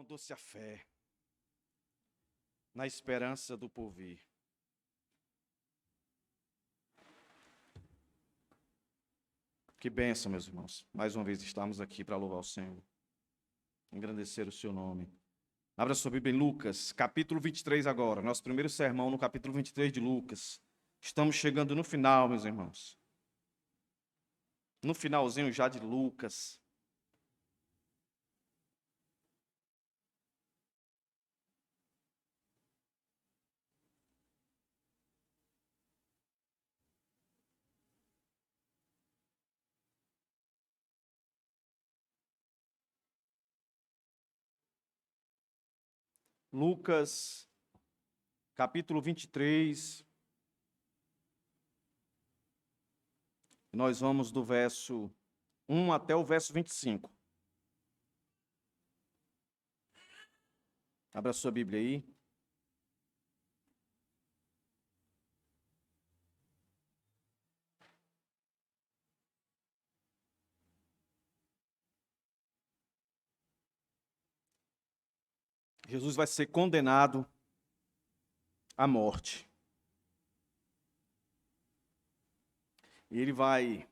Rondou-se a fé, na esperança do porvir. Que bênção, meus irmãos. Mais uma vez estamos aqui para louvar o Senhor, engrandecer o seu nome. Abra sua Bíblia em Lucas, capítulo 23 agora. Nosso primeiro sermão no capítulo 23 de Lucas. Estamos chegando no final, meus irmãos. No finalzinho já de Lucas. Lucas, capítulo 23. Nós vamos do verso 1 até o verso 25. Abra sua Bíblia aí. Jesus vai ser condenado à morte. E ele vai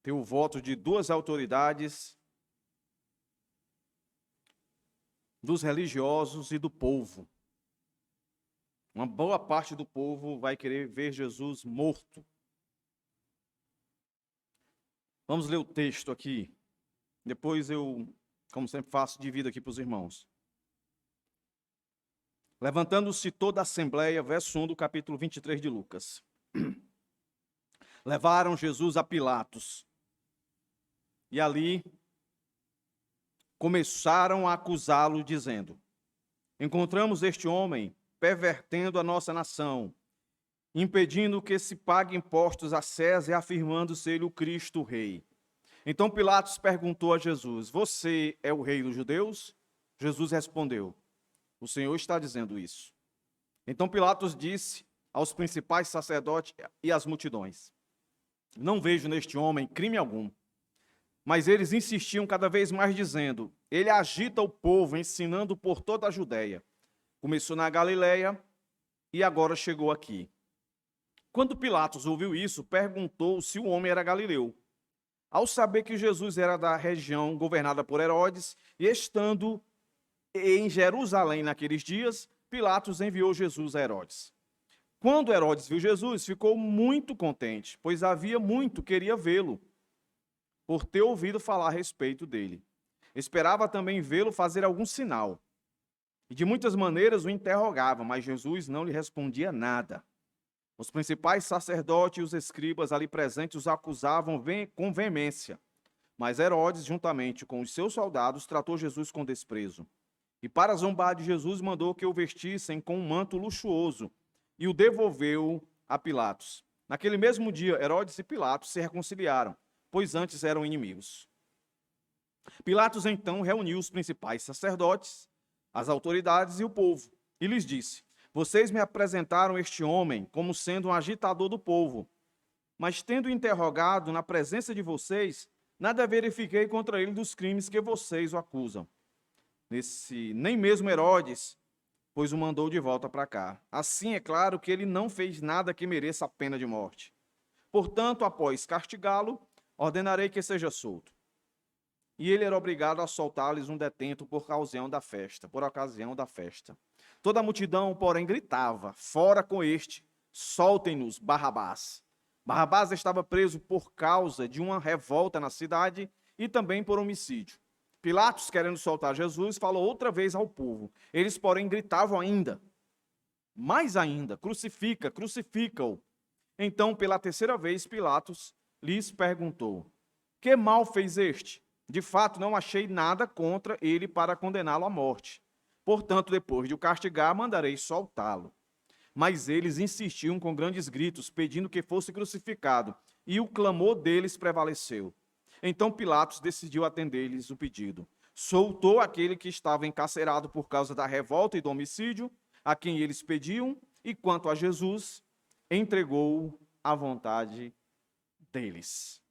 ter o voto de duas autoridades, dos religiosos e do povo. Uma boa parte do povo vai querer ver Jesus morto. Vamos ler o texto aqui. Depois eu, como sempre faço, divido aqui para os irmãos. Levantando-se toda a assembleia, verso 1 do capítulo 23 de Lucas. Levaram Jesus a Pilatos. E ali começaram a acusá-lo, dizendo: encontramos este homem pervertendo a nossa nação, impedindo que se pague impostos a César e afirmando ser ele o Cristo, o rei. Então Pilatos perguntou a Jesus: você é o rei dos judeus? Jesus respondeu: o Senhor está dizendo isso. Então Pilatos disse aos principais sacerdotes e às multidões: não vejo neste homem crime algum. Mas eles insistiam cada vez mais, dizendo: ele agita o povo, ensinando por toda a Judéia. Começou na Galileia e agora chegou aqui. Quando Pilatos ouviu isso, perguntou se o homem era galileu. Ao saber que Jesus era da região governada por Herodes, e estando em Jerusalém naqueles dias, Pilatos enviou Jesus a Herodes. Quando Herodes viu Jesus, ficou muito contente, pois havia muito queria vê-lo, por ter ouvido falar a respeito dele. Esperava também vê-lo fazer algum sinal. E de muitas maneiras o interrogava, mas Jesus não lhe respondia nada. Os principais sacerdotes e os escribas ali presentes os acusavam com veemência. Mas Herodes, juntamente com os seus soldados, tratou Jesus com desprezo. E para zombar de Jesus, mandou que o vestissem com um manto luxuoso e o devolveu a Pilatos. Naquele mesmo dia, Herodes e Pilatos se reconciliaram, pois antes eram inimigos. Pilatos então reuniu os principais sacerdotes, as autoridades e o povo, e lhes disse: vocês me apresentaram este homem como sendo um agitador do povo, mas tendo interrogado na presença de vocês, nada verifiquei contra ele dos crimes que vocês o acusam. Nem mesmo Herodes, pois o mandou de volta para cá. Assim é claro que ele não fez nada que mereça a pena de morte. Portanto, após castigá-lo, ordenarei que seja solto. E ele era obrigado a soltar-lhes um detento por ocasião da festa. Toda a multidão, porém, gritava: fora com este, soltem-nos Barrabás. Barrabás estava preso por causa de uma revolta na cidade e também por homicídio. Pilatos, querendo soltar Jesus, falou outra vez ao povo. Eles, porém, gritavam mais ainda: crucifica, crucifica-o. Então, pela terceira vez, Pilatos lhes perguntou: que mal fez este? De fato, não achei nada contra ele para condená-lo à morte. Portanto, depois de o castigar, mandarei soltá-lo. Mas eles insistiam com grandes gritos, pedindo que fosse crucificado, e o clamor deles prevaleceu. Então Pilatos decidiu atender-lhes o pedido. Soltou aquele que estava encarcerado por causa da revolta e do homicídio, a quem eles pediam, e quanto a Jesus, entregou-o à vontade deles.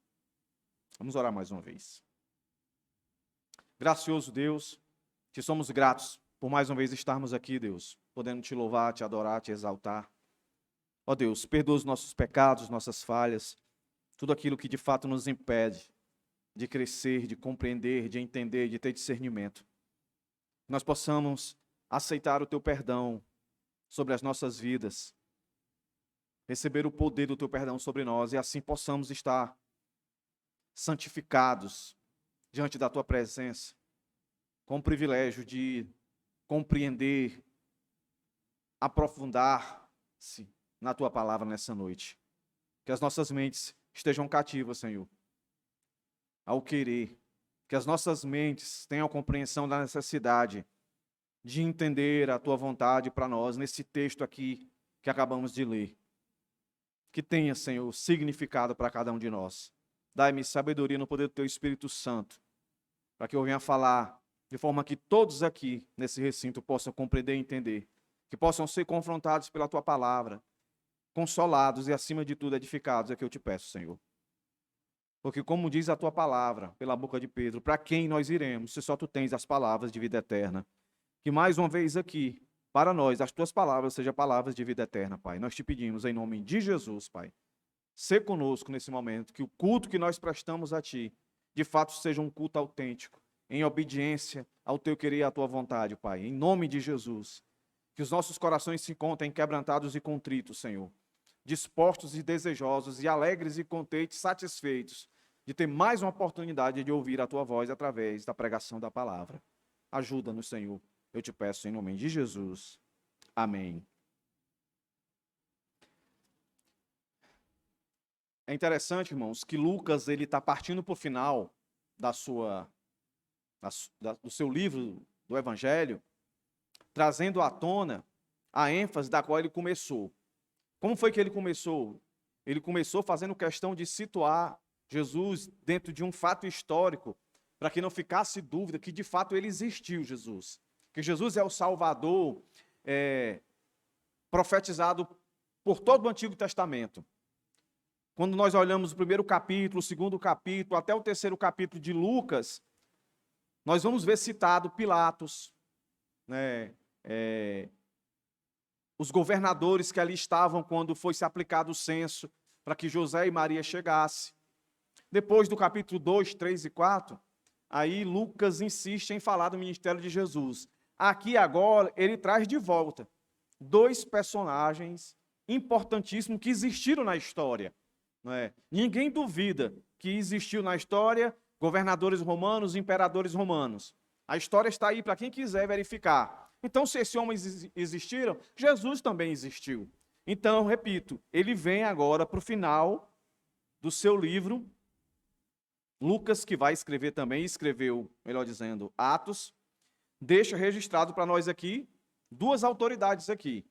Vamos orar mais uma vez. Gracioso Deus, te somos gratos por mais uma vez estarmos aqui, Deus, podendo te louvar, te adorar, te exaltar. Ó Deus, perdoa os nossos pecados, nossas falhas, tudo aquilo que de fato nos impede de crescer, de compreender, de entender, de ter discernimento. Nós possamos aceitar o teu perdão sobre as nossas vidas, receber o poder do teu perdão sobre nós e assim possamos estar santificados diante da tua presença, com o privilégio de compreender, aprofundar-se na tua palavra nessa noite. Que as nossas mentes estejam cativas, Senhor, ao querer, que as nossas mentes tenham a compreensão da necessidade de entender a tua vontade para nós nesse texto aqui que acabamos de ler. Que tenha, Senhor, significado para cada um de nós. Dai-me sabedoria no poder do teu Espírito Santo, para que eu venha falar de forma que todos aqui nesse recinto possam compreender e entender, que possam ser confrontados pela tua palavra, consolados e, acima de tudo, edificados, é que eu te peço, Senhor. Porque, como diz a tua palavra, pela boca de Pedro, para quem nós iremos, se só tu tens as palavras de vida eterna? Que mais uma vez aqui, para nós, as tuas palavras sejam palavras de vida eterna, Pai. Nós te pedimos em nome de Jesus, Pai. Sê conosco nesse momento, que o culto que nós prestamos a ti, de fato seja um culto autêntico, em obediência ao teu querer e à tua vontade, Pai. Em nome de Jesus. Que os nossos corações se encontrem quebrantados e contritos, Senhor. Dispostos e desejosos e alegres e contentes, satisfeitos de ter mais uma oportunidade de ouvir a tua voz através da pregação da palavra. Ajuda-nos, Senhor. Eu te peço em nome de Jesus. Amém. É interessante, irmãos, que Lucas ele está partindo para o final do seu livro do Evangelho, trazendo à tona a ênfase da qual ele começou. Como foi que ele começou? Ele começou fazendo questão de situar Jesus dentro de um fato histórico, para que não ficasse dúvida que de fato ele existiu, Jesus. Que Jesus é o Salvador profetizado por todo o Antigo Testamento. Quando nós olhamos o primeiro capítulo, o segundo capítulo, até o terceiro capítulo de Lucas, nós vamos ver citado Pilatos, né, os governadores que ali estavam quando foi se aplicado o censo para que José e Maria chegassem. Depois do capítulo 2, 3 e 4, aí Lucas insiste em falar do ministério de Jesus. Aqui agora ele traz de volta dois personagens importantíssimos que existiram na história. Não é? Ninguém duvida que existiu na história governadores romanos, imperadores romanos. A história está aí para quem quiser verificar. Então, se esses homens existiram, Jesus também existiu. Então, repito, ele vem agora para o final do seu livro, Lucas, que vai escrever também, escreveu, melhor dizendo, Atos, deixa registrado para nós aqui duas autoridades aqui.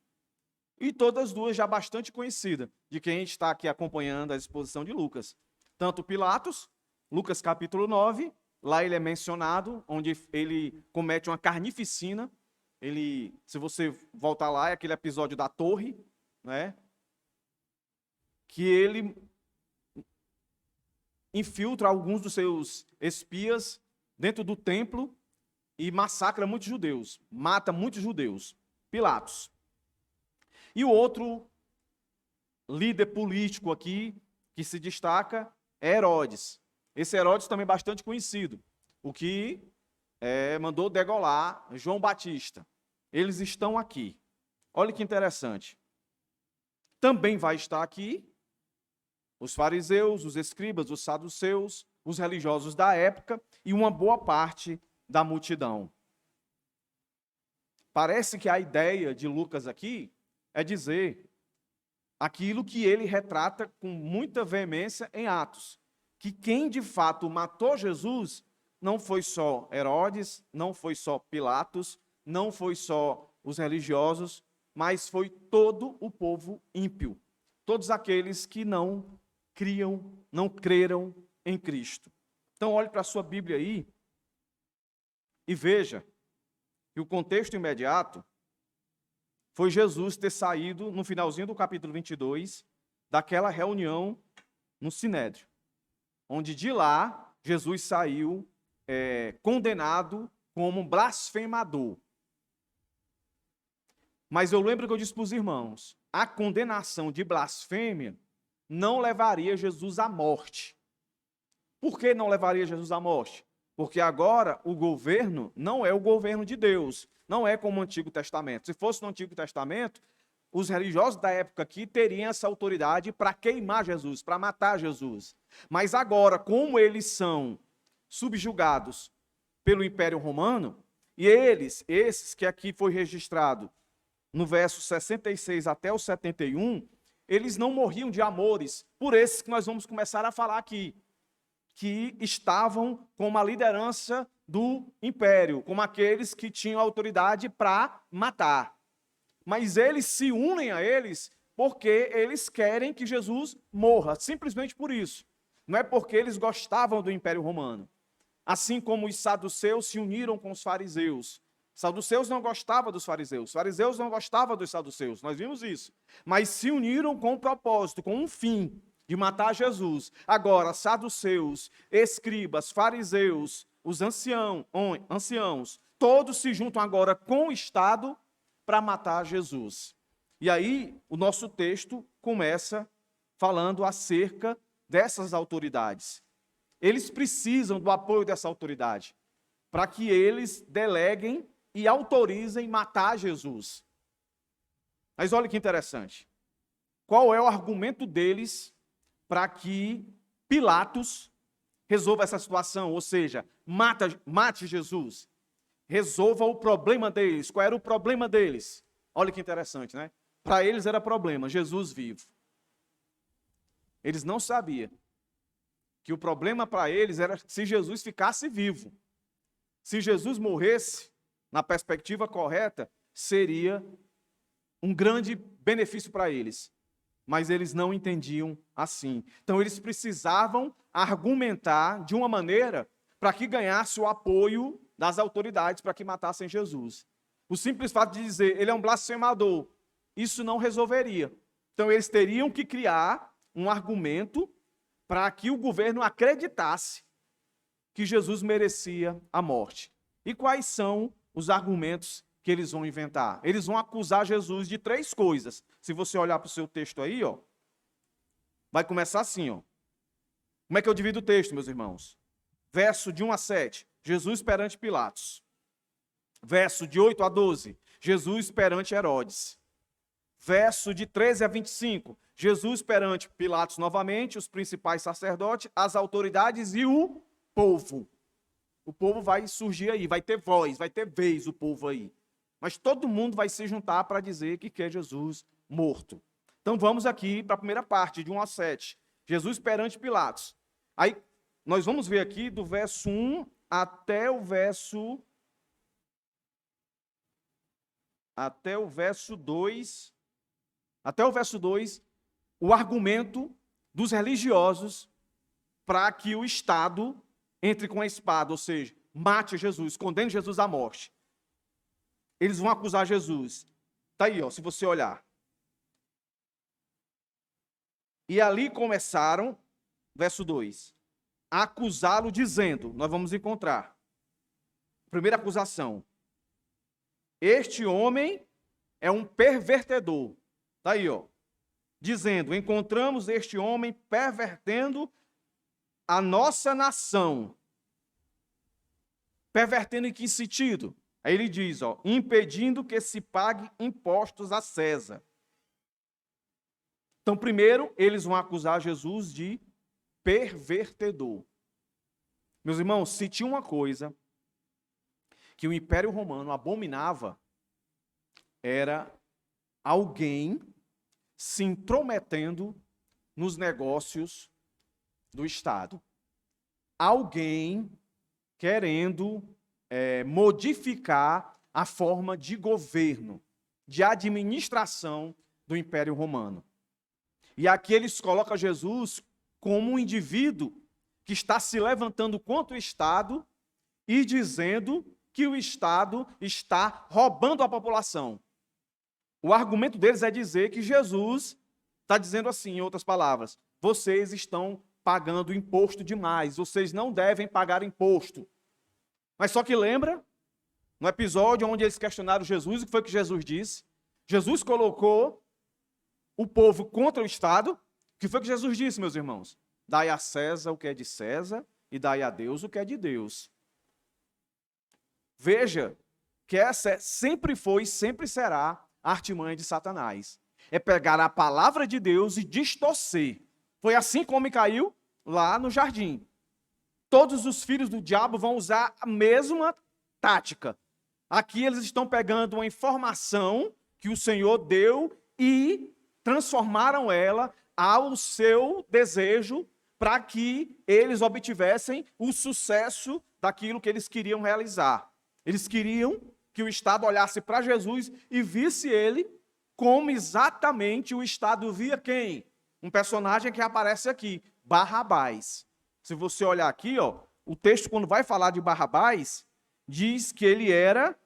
E todas duas já bastante conhecidas de quem está aqui acompanhando a exposição de Lucas. Tanto Pilatos, Lucas capítulo 9, lá ele é mencionado, onde ele comete uma carnificina. Ele, se você voltar lá, é aquele episódio da torre, né? Que ele infiltra alguns dos seus espias dentro do templo e massacra muitos judeus, mata muitos judeus. Pilatos. E o outro líder político aqui que se destaca é Herodes. Esse Herodes também é bastante conhecido, o que mandou degolar João Batista. Eles estão aqui. Olha que interessante. Também vai estar aqui os fariseus, os escribas, os saduceus, os religiosos da época e uma boa parte da multidão. Parece que a ideia de Lucas aqui é dizer aquilo que ele retrata com muita veemência em Atos, que quem de fato matou Jesus não foi só Herodes, não foi só Pilatos, não foi só os religiosos, mas foi todo o povo ímpio, todos aqueles que não criam, não creram em Cristo. Então olhe para a sua Bíblia aí e veja que o contexto imediato foi Jesus ter saído, no finalzinho do capítulo 22, daquela reunião no Sinédrio, onde de lá Jesus saiu condenado como blasfemador. Mas eu lembro que eu disse para os irmãos, a condenação de blasfêmia não levaria Jesus à morte. Por que não levaria Jesus à morte? Porque agora o governo não é o governo de Deus, não é como o Antigo Testamento. Se fosse no Antigo Testamento, os religiosos da época aqui teriam essa autoridade para queimar Jesus, para matar Jesus. Mas agora, como eles são subjugados pelo Império Romano, e esses que aqui foi registrado no verso 66 até o 71, eles não morriam de amores por esses que nós vamos começar a falar aqui, que estavam com a liderança do império, como aqueles que tinham autoridade para matar. Mas eles se unem a eles porque eles querem que Jesus morra, simplesmente por isso. Não é porque eles gostavam do Império Romano. Assim como os saduceus se uniram com os fariseus. Os saduceus não gostavam dos fariseus, os fariseus não gostavam dos saduceus, nós vimos isso. Mas se uniram com um propósito, com um fim, de matar Jesus. Agora, saduceus, escribas, fariseus, os anciãos, todos se juntam agora com o Estado para matar Jesus. E aí, o nosso texto começa falando acerca dessas autoridades. Eles precisam do apoio dessa autoridade, para que eles deleguem e autorizem matar Jesus. Mas olha que interessante. Qual é o argumento deles para que Pilatos resolva essa situação? Ou seja, mate Jesus. Resolva o problema deles. Qual era o problema deles? Olha que interessante, né? Para eles era problema, Jesus vivo. Eles não sabiam que o problema para eles era se Jesus ficasse vivo. Se Jesus morresse, na perspectiva correta, seria um grande benefício para eles. Mas eles não entendiam assim. Então eles precisavam argumentar de uma maneira para que ganhasse o apoio das autoridades para que matassem Jesus. O simples fato de dizer, ele é um blasfemador, isso não resolveria. Então eles teriam que criar um argumento para que o governo acreditasse que Jesus merecia a morte. E quais são os argumentos que eles vão inventar? Eles vão acusar Jesus de 3 coisas. Se você olhar para o seu texto aí, ó, vai começar assim, ó. Como é que eu divido o texto, meus irmãos? Verso de 1 a 7, Jesus perante Pilatos. Verso de 8 a 12, Jesus perante Herodes. Verso de 13 a 25, Jesus perante Pilatos novamente, os principais sacerdotes, as autoridades e o povo. O povo vai surgir aí, vai ter voz, vai ter vez o povo aí. Mas todo mundo vai se juntar para dizer que quer Jesus morto. Então vamos aqui para a primeira parte, de 1 a 7. Jesus perante Pilatos. Aí nós vamos ver aqui do verso 1 até o verso 2. Até o verso 2, o argumento dos religiosos para que o Estado entre com a espada, ou seja, mate Jesus, condene Jesus à morte. Eles vão acusar Jesus. Está aí, ó, se você olhar. E ali começaram, verso 2, a acusá-lo dizendo, nós vamos encontrar, primeira acusação, este homem é um pervertedor. Está aí, ó, dizendo, encontramos este homem pervertendo a nossa nação. Pervertendo em que sentido? Aí ele diz, ó, impedindo que se pague impostos a César. Então, primeiro, eles vão acusar Jesus de pervertedor. Meus irmãos, se tinha uma coisa que o Império Romano abominava, era alguém se intrometendo nos negócios do Estado. Alguém querendo modificar a forma de governo, de administração do Império Romano. E aqui eles colocam Jesus como um indivíduo que está se levantando contra o Estado e dizendo que o Estado está roubando a população. O argumento deles é dizer que Jesus está dizendo assim, em outras palavras, vocês estão pagando imposto demais, vocês não devem pagar imposto. Mas só que lembra, no episódio onde eles questionaram Jesus, o que foi que Jesus disse? Jesus colocou o povo contra o Estado. O que foi que Jesus disse, meus irmãos? Dai a César o que é de César e dai a Deus o que é de Deus. Veja que essa sempre foi e sempre será a artimanha de Satanás. É pegar a palavra de Deus e distorcer. Foi assim como caiu lá no jardim. Todos os filhos do diabo vão usar a mesma tática. Aqui eles estão pegando uma informação que o Senhor deu e transformaram ela ao seu desejo para que eles obtivessem o sucesso daquilo que eles queriam realizar. Eles queriam que o Estado olhasse para Jesus e visse ele como exatamente o Estado via quem? Um personagem que aparece aqui, Barrabás. Se você olhar aqui, ó, o texto, quando vai falar de Barrabás, diz que ele era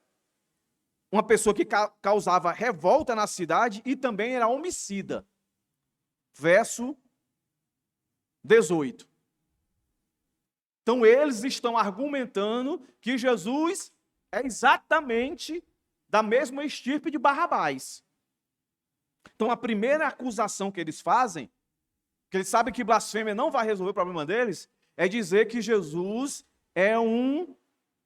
uma pessoa que causava revolta na cidade e também era homicida. Verso 18. Então, eles estão argumentando que Jesus é exatamente da mesma estirpe de Barrabás. Então, a primeira acusação que eles fazem, que eles sabem que blasfêmia não vai resolver o problema deles, é dizer que Jesus é um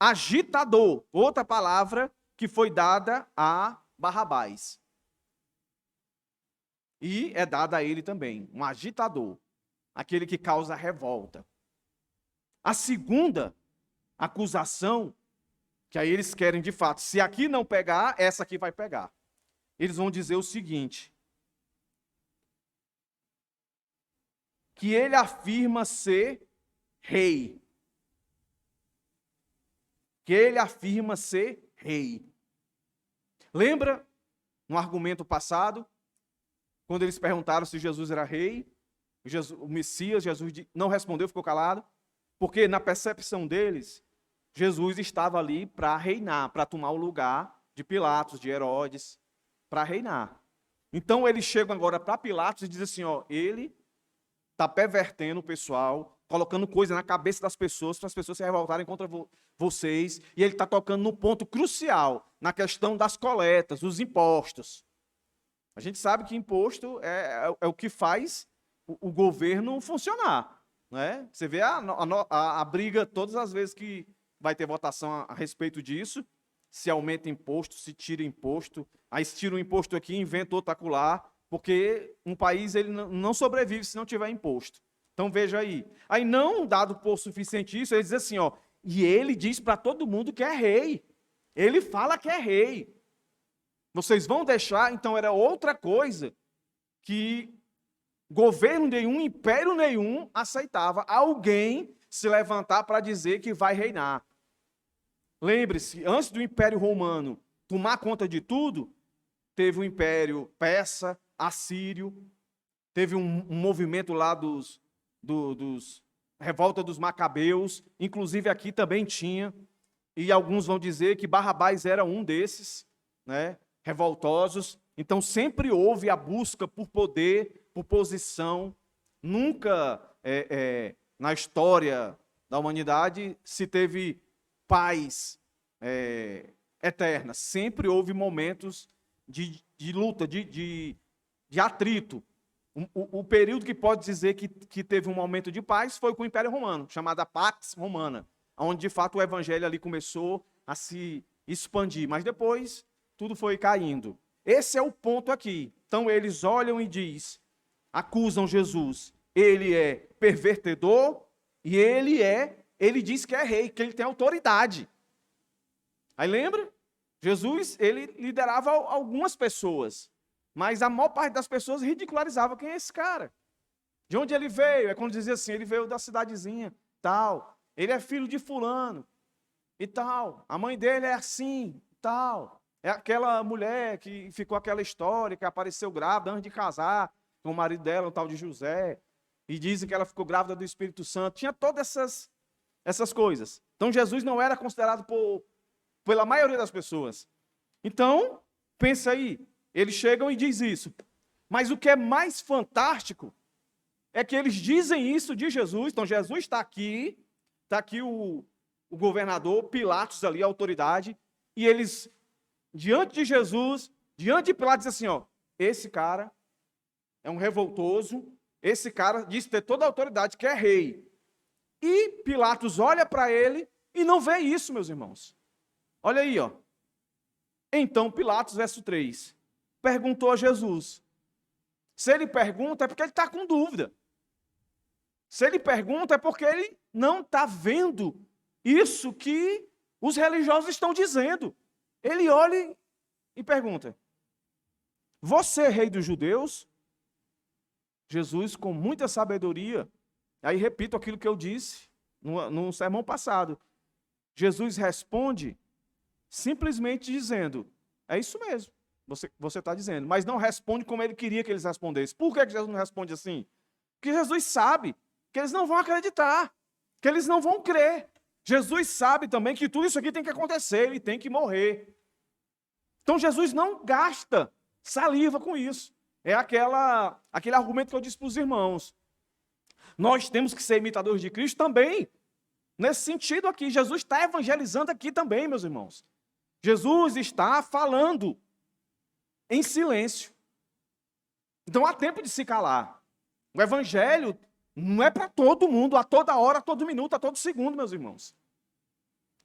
agitador. Outra palavra que foi dada a Barrabás. E é dada a ele também, um agitador, aquele que causa revolta. A segunda acusação, que aí eles querem de fato, se aqui não pegar, essa aqui vai pegar. Eles vão dizer o seguinte, que ele afirma ser rei. Que ele afirma ser rei. Lembra, no argumento passado, quando eles perguntaram se Jesus era rei, o Messias, Jesus não respondeu, ficou calado, porque na percepção deles, Jesus estava ali para reinar, para tomar o lugar de Pilatos, de Herodes, para reinar. Então eles chegam agora para Pilatos e dizem assim, ó, ele está pervertendo o pessoal, colocando coisa na cabeça das pessoas, para as pessoas se revoltarem contra vocês, e ele está tocando no ponto crucial, na questão das coletas, dos impostos. A gente sabe que imposto é o que faz o governo funcionar. Né? Você vê a briga todas as vezes que vai ter votação a respeito disso, se aumenta imposto, se tira imposto, aí se tira um imposto aqui, inventa outro acolá, porque um país ele não sobrevive se não tiver imposto. Então veja aí. Aí não dado por suficiente isso, ele diz assim, ó, e ele diz para todo mundo que é rei. Ele fala que é rei. Vocês vão deixar, então era outra coisa que governo nenhum, império nenhum aceitava alguém se levantar para dizer que vai reinar. Lembre-se, antes do Império Romano tomar conta de tudo, teve o Império Persa, Assírio, teve um movimento lá dos revolta dos Macabeus, inclusive aqui também tinha, e alguns vão dizer que Barrabás era um desses, né, revoltosos. Então sempre houve a busca por poder, por posição. Nunca na história da humanidade se teve paz eterna. Sempre houve momentos de luta, de atrito. O período que pode dizer que teve um momento de paz foi com o Império Romano, chamada Pax Romana, onde de fato o evangelho ali começou a se expandir, mas depois tudo foi caindo. Esse é o ponto aqui. Então eles olham e acusam Jesus. Ele é pervertedor e ele diz que é rei, que ele tem autoridade. Aí lembra? Jesus, ele liderava algumas pessoas, mas a maior parte das pessoas ridicularizava quem é esse cara. De onde ele veio? É quando dizia assim, ele veio da cidadezinha, tal. Ele é filho de fulano, e tal. A mãe dele é assim, tal. É aquela mulher que ficou aquela história, que apareceu grávida antes de casar com o marido dela, o tal de José. E dizem que ela ficou grávida do Espírito Santo. Tinha todas essas coisas. Então Jesus não era considerado pela maioria das pessoas. Então, pensa aí, eles chegam e dizem isso. Mas o que é mais fantástico é que eles dizem isso de Jesus. Então Jesus está aqui o governador, Pilatos ali, a autoridade, e eles, diante de Jesus, diante de Pilatos, dizem assim, ó, esse cara é um revoltoso, esse cara diz ter toda a autoridade, que é rei. E Pilatos olha para ele e não vê isso, meus irmãos. Olha aí, ó. Então Pilatos, verso 3, perguntou a Jesus. Se ele pergunta, é porque ele está com dúvida. Se ele pergunta, é porque ele não está vendo isso que os religiosos estão dizendo. Ele olha e pergunta: você é rei dos judeus? Jesus, com muita sabedoria, aí repito aquilo que eu disse no sermão passado. Jesus responde simplesmente dizendo: é isso mesmo, você está dizendo, mas não responde como ele queria que eles respondessem. Por que Jesus não responde assim? Porque Jesus sabe que eles não vão acreditar, que eles não vão crer. Jesus sabe também que tudo isso aqui tem que acontecer, ele tem que morrer. Então Jesus não gasta saliva com isso. É aquele argumento que eu disse para os irmãos. Nós temos que ser imitadores de Cristo também. Nesse sentido aqui, Jesus está evangelizando aqui também, meus irmãos. Jesus está falando em silêncio. Então há tempo de se calar. O evangelho não é para todo mundo, a toda hora, a todo minuto, a todo segundo, meus irmãos.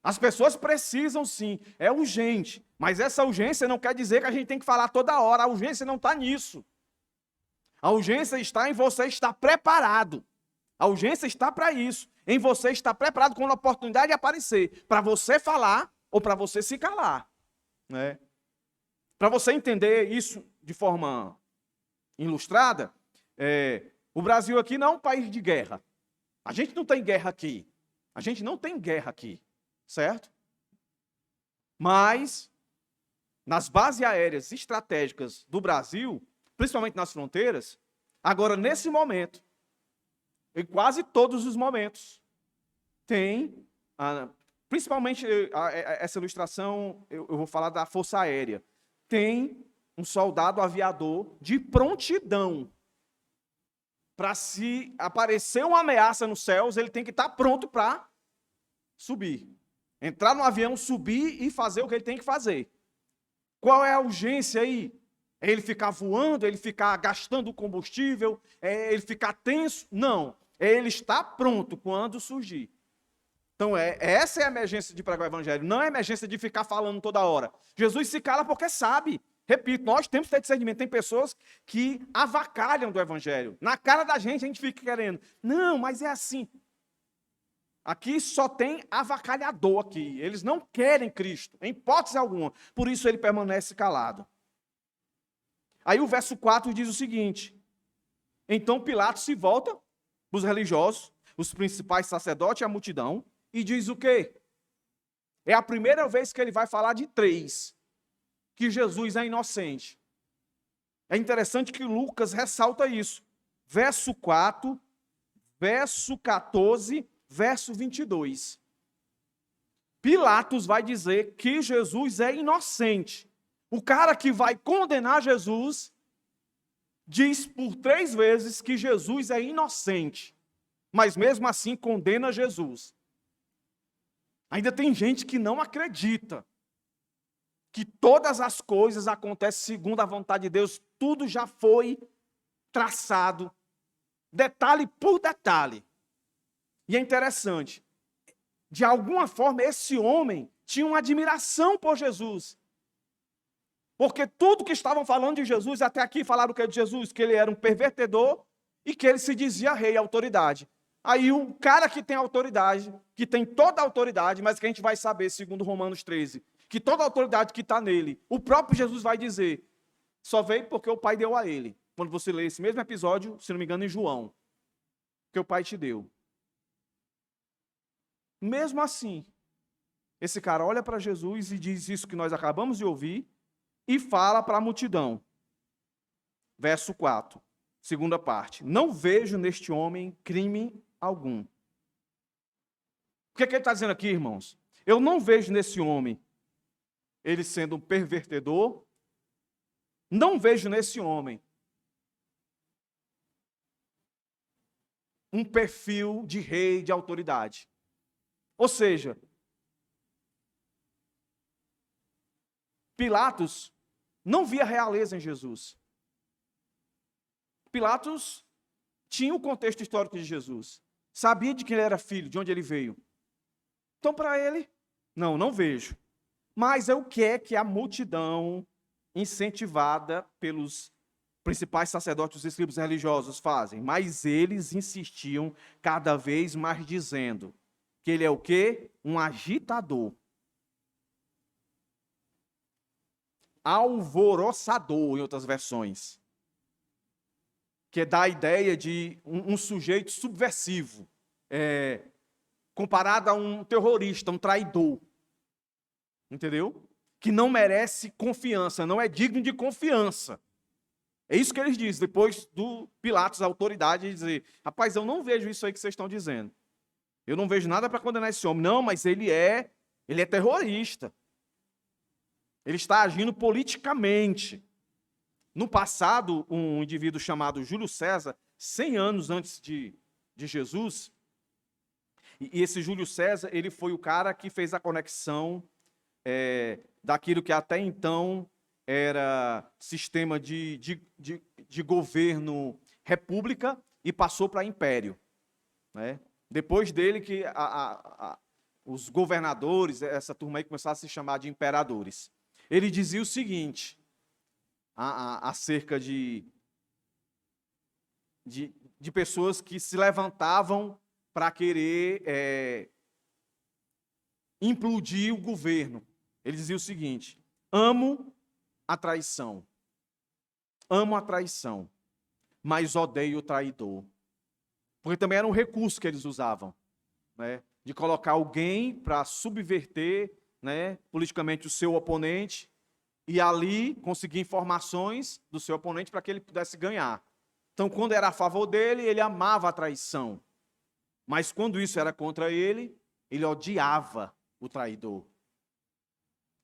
As pessoas precisam sim, é urgente. Mas essa urgência não quer dizer que a gente tem que falar toda hora. A urgência não está nisso. A urgência está em você estar preparado. A urgência está para isso. Em você estar preparado quando a oportunidade aparecer. Para você falar ou para você se calar. Né? Para você entender isso de forma ilustrada, o Brasil aqui não é um país de guerra. A gente não tem guerra aqui. A gente não tem guerra aqui. Certo? Mas, nas bases aéreas estratégicas do Brasil, principalmente nas fronteiras, agora nesse momento, em quase todos os momentos, tem, principalmente essa ilustração, eu vou falar da Força Aérea, tem um soldado aviador de prontidão. Para se aparecer uma ameaça nos céus, ele tem que estar pronto para subir. Entrar no avião, subir e fazer o que ele tem que fazer. Qual é a urgência aí? É ele ficar voando, é ele ficar gastando combustível, é ele ficar tenso? Não. É ele estar pronto quando surgir. Então, essa é a emergência de pregar o evangelho. Não é a emergência de ficar falando toda hora. Jesus se cala porque sabe. Repito, nós temos que ter discernimento. Tem pessoas que avacalham do evangelho. Na cara da gente, a gente fica querendo. Não, mas é assim. Aqui só tem avacalhador aqui. Eles não querem Cristo, em hipótese alguma. Por isso ele permanece calado. Aí o verso 4 diz o seguinte: então Pilatos se volta para os religiosos, os principais sacerdotes e a multidão, e diz o quê? É a primeira vez que ele vai falar de 3, que Jesus é inocente. É interessante que Lucas ressalta isso. Verso 4, verso 14... verso 22. Pilatos vai dizer que Jesus é inocente. O cara que vai condenar Jesus diz por 3 vezes que Jesus é inocente, mas mesmo assim condena Jesus. Ainda tem gente que não acredita que todas as coisas acontecem segundo a vontade de Deus, tudo já foi traçado, detalhe por detalhe. E é interessante, de alguma forma esse homem tinha uma admiração por Jesus. Porque tudo que estavam falando de Jesus, até aqui falaram o que é de Jesus, que ele era um pervertedor e que ele se dizia rei, autoridade. Aí o cara que tem autoridade, que tem toda a autoridade, mas que a gente vai saber, segundo Romanos 13, que toda a autoridade que está nele, o próprio Jesus vai dizer, só veio porque o Pai deu a ele. Quando você lê esse mesmo episódio, se não me engano, em João, que o Pai te deu. Mesmo assim, esse cara olha para Jesus e diz isso que nós acabamos de ouvir e fala para a multidão. Verso 4, segunda parte. Não vejo neste homem crime algum. O que é que ele está dizendo aqui, irmãos? Eu não vejo nesse homem ele sendo um pervertedor. Não vejo nesse homem um perfil de rei, de autoridade. Ou seja, Pilatos não via realeza em Jesus. Pilatos tinha o contexto histórico de Jesus. Sabia de quem ele era filho, de onde ele veio. Então, para ele, não vejo. Mas é o que é que a multidão, incentivada pelos principais sacerdotes e escribas religiosos, fazem? Mas eles insistiam cada vez mais dizendo que ele é o quê? Um agitador. Alvoroçador, em outras versões. Que dá a ideia de um sujeito subversivo, comparado a um terrorista, um traidor. Entendeu? Que não merece confiança, não é digno de confiança. É isso que eles dizem, depois do Pilatos, a autoridade, dizer: rapaz, eu não vejo isso aí que vocês estão dizendo. Eu não vejo nada para condenar esse homem. Não, mas ele é terrorista. Ele está agindo politicamente. No passado, um indivíduo chamado Júlio César, 100 anos antes de Jesus, e esse Júlio César, ele foi o cara que fez a conexão daquilo que até então era sistema de governo república e passou para império. Né? Depois dele que os governadores, essa turma aí começaram a se chamar de imperadores. Ele dizia o seguinte, acerca de pessoas que se levantavam para querer implodir o governo. Ele dizia o seguinte: amo a traição, mas odeio o traidor. Porque também era um recurso que eles usavam, né, de colocar alguém para subverter, né, politicamente o seu oponente e ali conseguir informações do seu oponente para que ele pudesse ganhar. Então, quando era a favor dele, ele amava a traição. Mas quando isso era contra ele, ele odiava o traidor.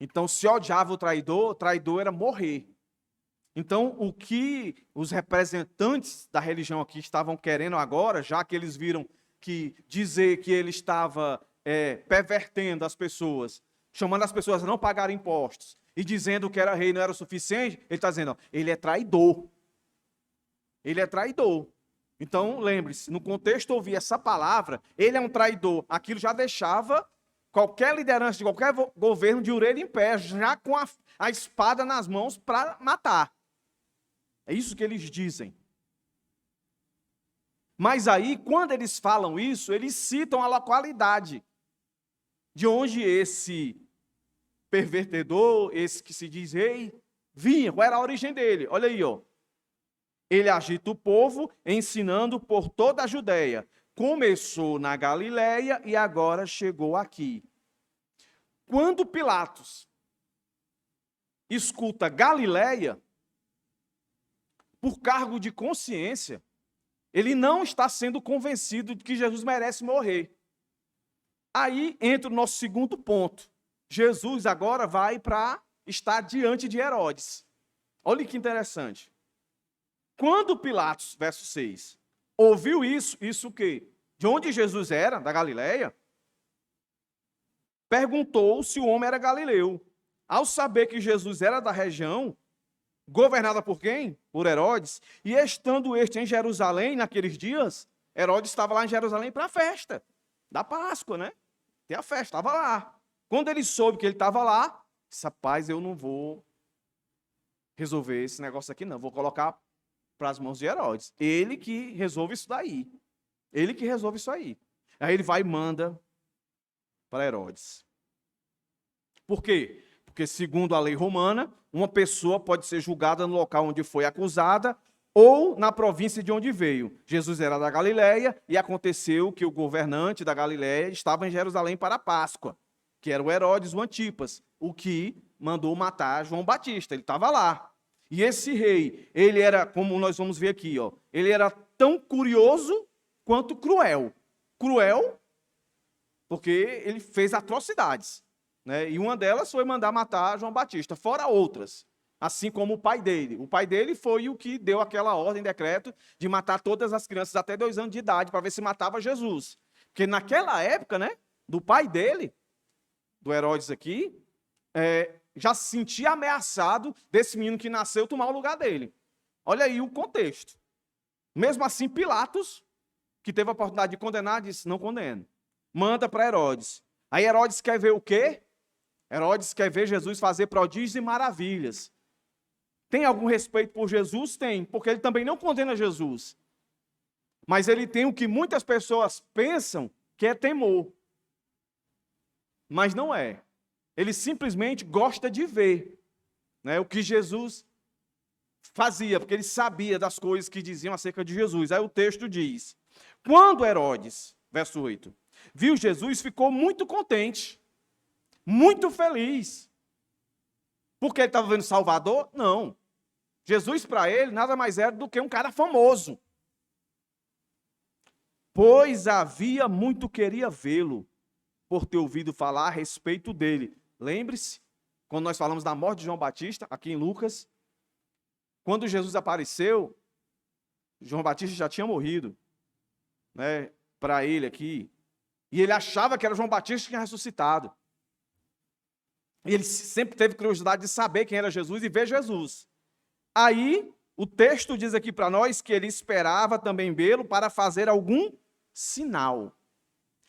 Então, se odiava o traidor era morrer. Então, o que os representantes da religião aqui estavam querendo agora, já que eles viram que dizer que ele estava pervertendo as pessoas, chamando as pessoas a não pagarem impostos, e dizendo que era rei não era o suficiente, ele está dizendo, ó, ele é traidor. Ele é traidor. Então, lembre-se, no contexto ouvir essa palavra, ele é um traidor, aquilo já deixava qualquer liderança de qualquer governo de orelha em pé, já com a espada nas mãos para matar. É isso que eles dizem. Mas aí, quando eles falam isso, eles citam a localidade de onde esse pervertedor, esse que se diz rei, vinha, qual era a origem dele. Olha aí, ó. Ele agita o povo, ensinando por toda a Judéia. Começou na Galileia e agora chegou aqui. Quando Pilatos escuta Galileia, por cargo de consciência, ele não está sendo convencido de que Jesus merece morrer. Aí entra o nosso segundo ponto. Jesus agora vai para estar diante de Herodes. Olha que interessante. Quando Pilatos, verso 6, ouviu isso o quê? De onde Jesus era, da Galileia, perguntou se o homem era galileu. Ao saber que Jesus era da região, governada por quem? Por Herodes. E estando este em Jerusalém naqueles dias, Herodes estava lá em Jerusalém para a festa da Páscoa, né? Tem a festa, estava lá. Quando ele soube que ele estava lá, disse, rapaz, eu não vou resolver esse negócio aqui não, vou colocar para as mãos de Herodes. Ele que resolve isso daí. Ele que resolve isso aí. Aí ele vai e manda para Herodes. Por quê? Porque, segundo a lei romana, uma pessoa pode ser julgada no local onde foi acusada ou na província de onde veio. Jesus era da Galileia e aconteceu que o governante da Galileia estava em Jerusalém para a Páscoa, que era o Herodes, o Antipas, o que mandou matar João Batista. Ele estava lá. E esse rei, ele era, como nós vamos ver aqui, ó, ele era tão curioso quanto cruel. Cruel, porque ele fez atrocidades. Né? E uma delas foi mandar matar João Batista, fora outras, assim como o pai dele. O pai dele foi o que deu aquela ordem, decreto, de matar todas as crianças até 2 anos de idade, para ver se matava Jesus. Porque naquela época, né, do pai dele, do Herodes aqui, já se sentia ameaçado desse menino que nasceu tomar o lugar dele. Olha aí o contexto. Mesmo assim, Pilatos, que teve a oportunidade de condenar, disse, não condeno. Manda para Herodes. Aí Herodes quer ver o quê? Herodes quer ver Jesus fazer prodígios e maravilhas. Tem algum respeito por Jesus? Tem, porque ele também não condena Jesus. Mas ele tem o que muitas pessoas pensam que é temor. Mas não é. Ele simplesmente gosta de ver, né, o que Jesus fazia, porque ele sabia das coisas que diziam acerca de Jesus. Aí o texto diz, quando Herodes, verso 8, viu Jesus, ficou muito contente, muito feliz. Porque ele estava vendo Salvador? Não. Jesus, para ele, nada mais era do que um cara famoso. Pois havia muito queria vê-lo, por ter ouvido falar a respeito dele. Lembre-se, quando nós falamos da morte de João Batista, aqui em Lucas, quando Jesus apareceu, João Batista já tinha morrido, né, para ele aqui, e ele achava que era João Batista que tinha ressuscitado. E ele sempre teve curiosidade de saber quem era Jesus e ver Jesus. Aí, o texto diz aqui para nós que ele esperava também vê-lo para fazer algum sinal.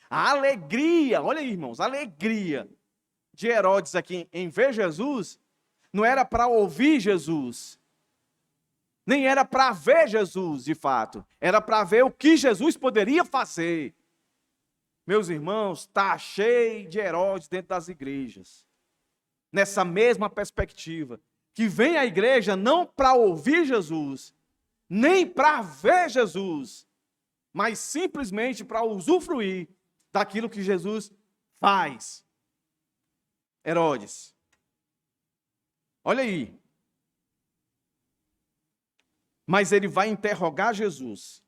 A alegria, olha aí, irmãos, a alegria de Herodes aqui em ver Jesus, não era para ouvir Jesus, nem era para ver Jesus, de fato. Era para ver o que Jesus poderia fazer. Meus irmãos, está cheio de Herodes dentro das igrejas. Nessa mesma perspectiva. Que vem à igreja não para ouvir Jesus, nem para ver Jesus, mas simplesmente para usufruir daquilo que Jesus faz. Herodes. Olha aí. Mas ele vai interrogar Jesus.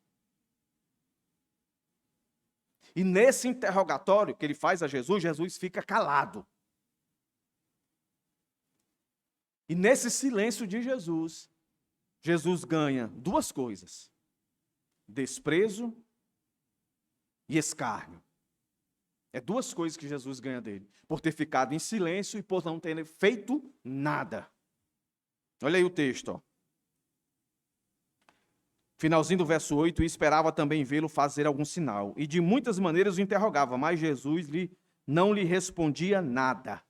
E nesse interrogatório que ele faz a Jesus, Jesus fica calado. E nesse silêncio de Jesus, Jesus ganha duas coisas: desprezo e escárnio. É duas coisas que Jesus ganha dele, por ter ficado em silêncio e por não ter feito nada. Olha aí o texto, ó. Finalzinho do verso 8, e esperava também vê-lo fazer algum sinal. E de muitas maneiras o interrogava, mas Jesus não lhe respondia nada.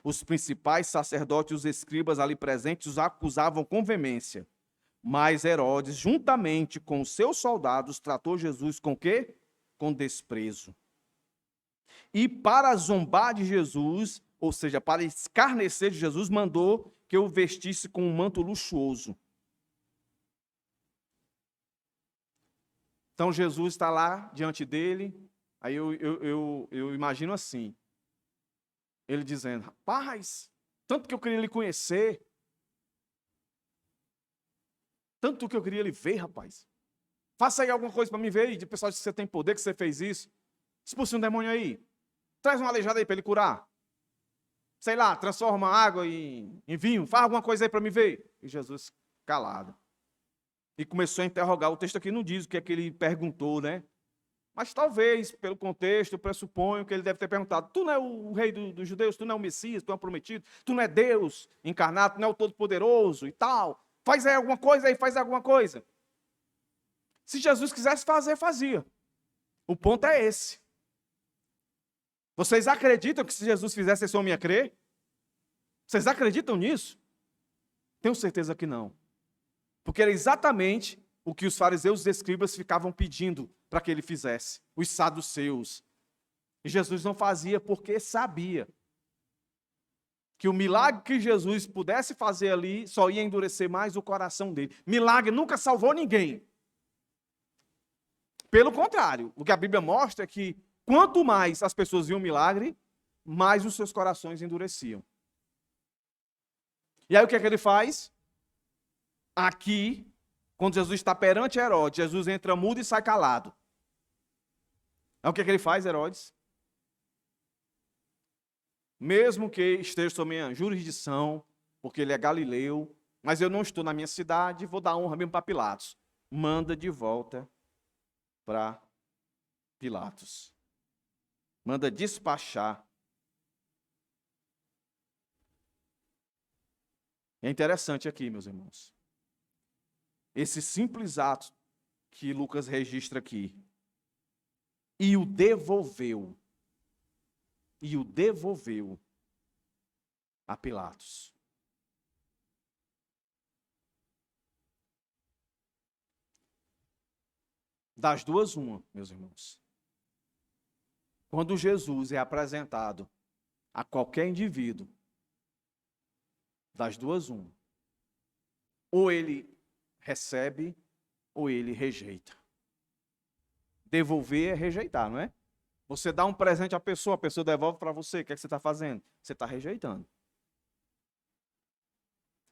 Os principais sacerdotes e os escribas ali presentes os acusavam com veemência. Mas Herodes, juntamente com os seus soldados, tratou Jesus com quê? Com desprezo. E para zombar de Jesus, ou seja, para escarnecer de Jesus, mandou que o vestisse com um manto luxuoso. Então Jesus está lá diante dele, aí eu imagino assim, ele dizendo, rapaz, tanto que eu queria lhe conhecer, tanto que eu queria lhe ver, rapaz. Faça aí alguma coisa para mim ver, de pessoal que você tem poder, que você fez isso. Expulse um demônio aí. Traz uma aleijada aí para ele curar. Sei lá, transforma água em vinho. Faz alguma coisa aí para me ver. E Jesus calado. E começou a interrogar. O texto aqui não diz o que é que ele perguntou, né? Mas talvez, pelo contexto, eu pressuponho que ele deve ter perguntado, tu não é o rei dos judeus, tu não é o Messias, tu não é o prometido, tu não é Deus encarnado, tu não é o Todo-Poderoso e tal. Faz aí alguma coisa aí, faz alguma coisa. Se Jesus quisesse fazer, fazia. O ponto é esse. Vocês acreditam que se Jesus fizesse, esse homem ia crer? Vocês acreditam nisso? Tenho certeza que não. Porque era exatamente o que os fariseus e os escribas ficavam pedindo para que ele fizesse, os saduceus. E Jesus não fazia porque sabia que o milagre que Jesus pudesse fazer ali só ia endurecer mais o coração dele. Milagre nunca salvou ninguém. Pelo contrário, o que a Bíblia mostra é que quanto mais as pessoas viam o milagre, mais os seus corações endureciam. E aí o que é que ele faz? Aqui, quando Jesus está perante Herodes, Jesus entra mudo e sai calado. Aí o que é que ele faz, Herodes? Mesmo que esteja sob minha jurisdição, porque ele é galileu, mas eu não estou na minha cidade, vou dar honra mesmo para Pilatos. Manda de volta para Pilatos. Manda despachar É interessante aqui, meus irmãos, esse simples ato que Lucas registra aqui, e o devolveu a Pilatos. Das duas, uma, meus irmãos. Quando Jesus é apresentado a qualquer indivíduo, das duas, uma. Ou ele recebe, ou ele rejeita. Devolver é rejeitar, não é? Você dá um presente à pessoa, a pessoa devolve para você, o que é que você está fazendo? Você está rejeitando.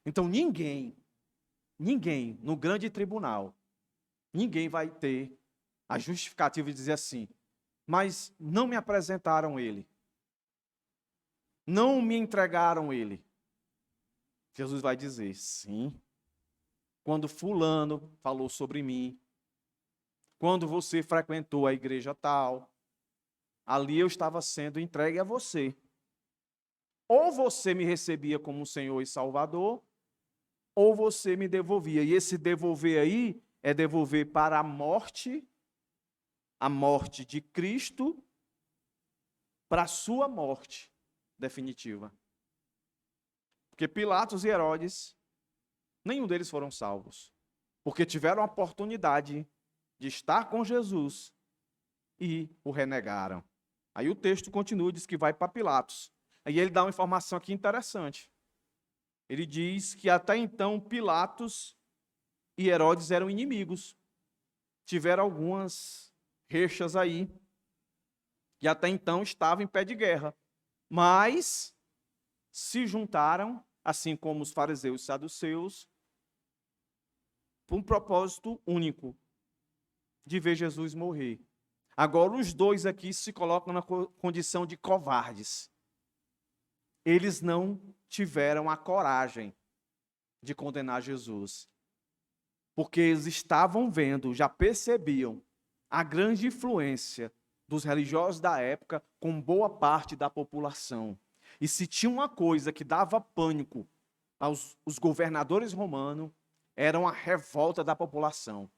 Então ninguém, no grande tribunal, ninguém vai ter a justificativa de dizer assim, mas não me apresentaram ele. Não me entregaram ele. Jesus vai dizer, sim. Quando fulano falou sobre mim, quando você frequentou a igreja tal, ali eu estava sendo entregue a você. Ou você me recebia como Senhor e Salvador, ou você me devolvia. E esse devolver aí é devolver para a morte de Cristo, para a sua morte definitiva. Porque Pilatos e Herodes, nenhum deles foram salvos, porque tiveram a oportunidade de estar com Jesus e o renegaram. Aí o texto continua, diz que vai para Pilatos. Aí ele dá uma informação aqui interessante. Ele diz que até então Pilatos e Herodes eram inimigos. Tiveram algumas rixas aí, e até então estavam em pé de guerra. Mas se juntaram, assim como os fariseus e saduceus, por um propósito único, de ver Jesus morrer. Agora os dois aqui se colocam na condição de covardes. Eles não tiveram a coragem de condenar Jesus, porque eles estavam vendo, já percebiam a grande influência dos religiosos da época com boa parte da população. E se tinha uma coisa que dava pânico aos governadores romanos, era a revolta da população.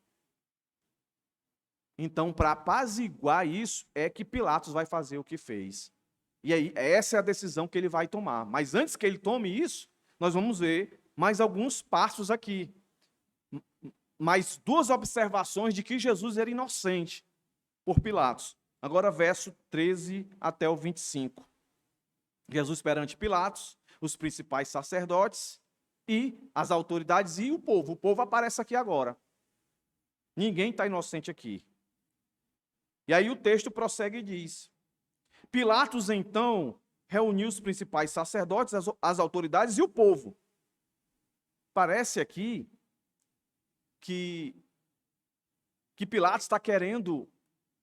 Então, para apaziguar isso, é que Pilatos vai fazer o que fez. E aí, essa é a decisão que ele vai tomar. Mas antes que ele tome isso, nós vamos ver mais alguns passos aqui. Mais duas observações de que Jesus era inocente por Pilatos. Agora, verso 13 até o 25. Jesus perante Pilatos, os principais sacerdotes e as autoridades e o povo. O povo aparece aqui agora. Ninguém está inocente aqui. E aí o texto prossegue e diz: Pilatos, então, reuniu os principais sacerdotes, as autoridades e o povo. Parece aqui que Pilatos está querendo,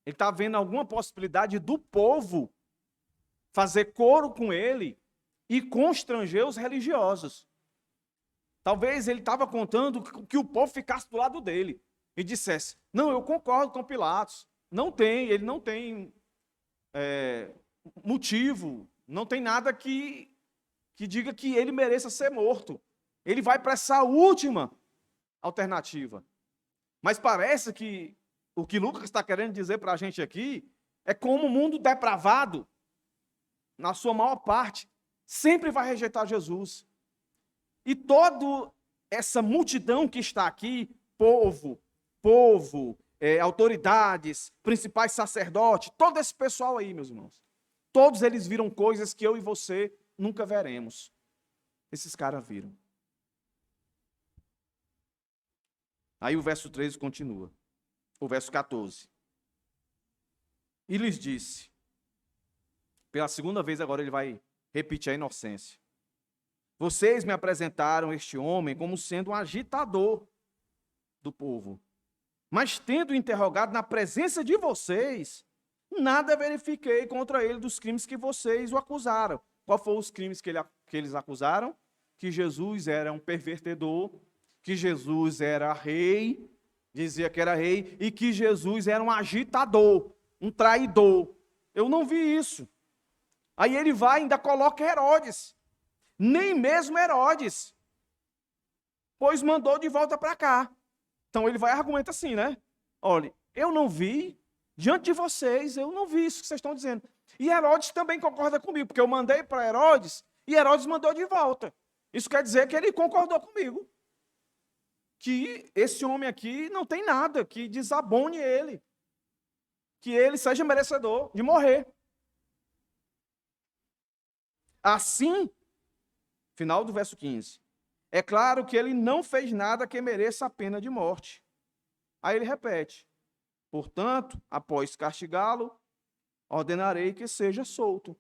ele está vendo alguma possibilidade do povo fazer coro com ele e constranger os religiosos. Talvez ele estava contando que o povo ficasse do lado dele e dissesse, não, eu concordo com Pilatos. Ele não tem motivo, não tem nada que diga que ele mereça ser morto. Ele vai para essa última alternativa. Mas parece que o que Lucas está querendo dizer para a gente aqui é como o mundo depravado, na sua maior parte, sempre vai rejeitar Jesus. E toda essa multidão que está aqui, povo, autoridades, principais sacerdotes, todo esse pessoal aí, meus irmãos, todos eles viram coisas que eu e você nunca veremos. Esses caras viram. Aí o verso 13 continua. O verso 14. E lhes disse, pela segunda vez agora ele vai repetir a inocência. Vocês me apresentaram este homem como sendo um agitador do povo. Mas tendo interrogado na presença de vocês, nada verifiquei contra ele dos crimes que vocês o acusaram. Qual foram os crimes que eles acusaram? Que Jesus era um pervertedor, que Jesus era rei, dizia que era rei, e que Jesus era um agitador, um traidor. Eu não vi isso. Aí ele vai e ainda coloca Herodes. Nem mesmo Herodes pois mandou de volta para cá. Então ele vai e argumenta assim, né? Olha, eu não vi, diante de vocês, eu não vi isso que vocês estão dizendo. E Herodes também concorda comigo, porque eu mandei para Herodes e Herodes mandou de volta. Isso quer dizer que ele concordou comigo. Que esse homem aqui não tem nada que desabone ele. Que ele seja merecedor de morrer. Assim, final do verso 15, é claro que ele não fez nada que mereça a pena de morte. Aí ele repete, portanto, após castigá-lo, ordenarei que seja solto.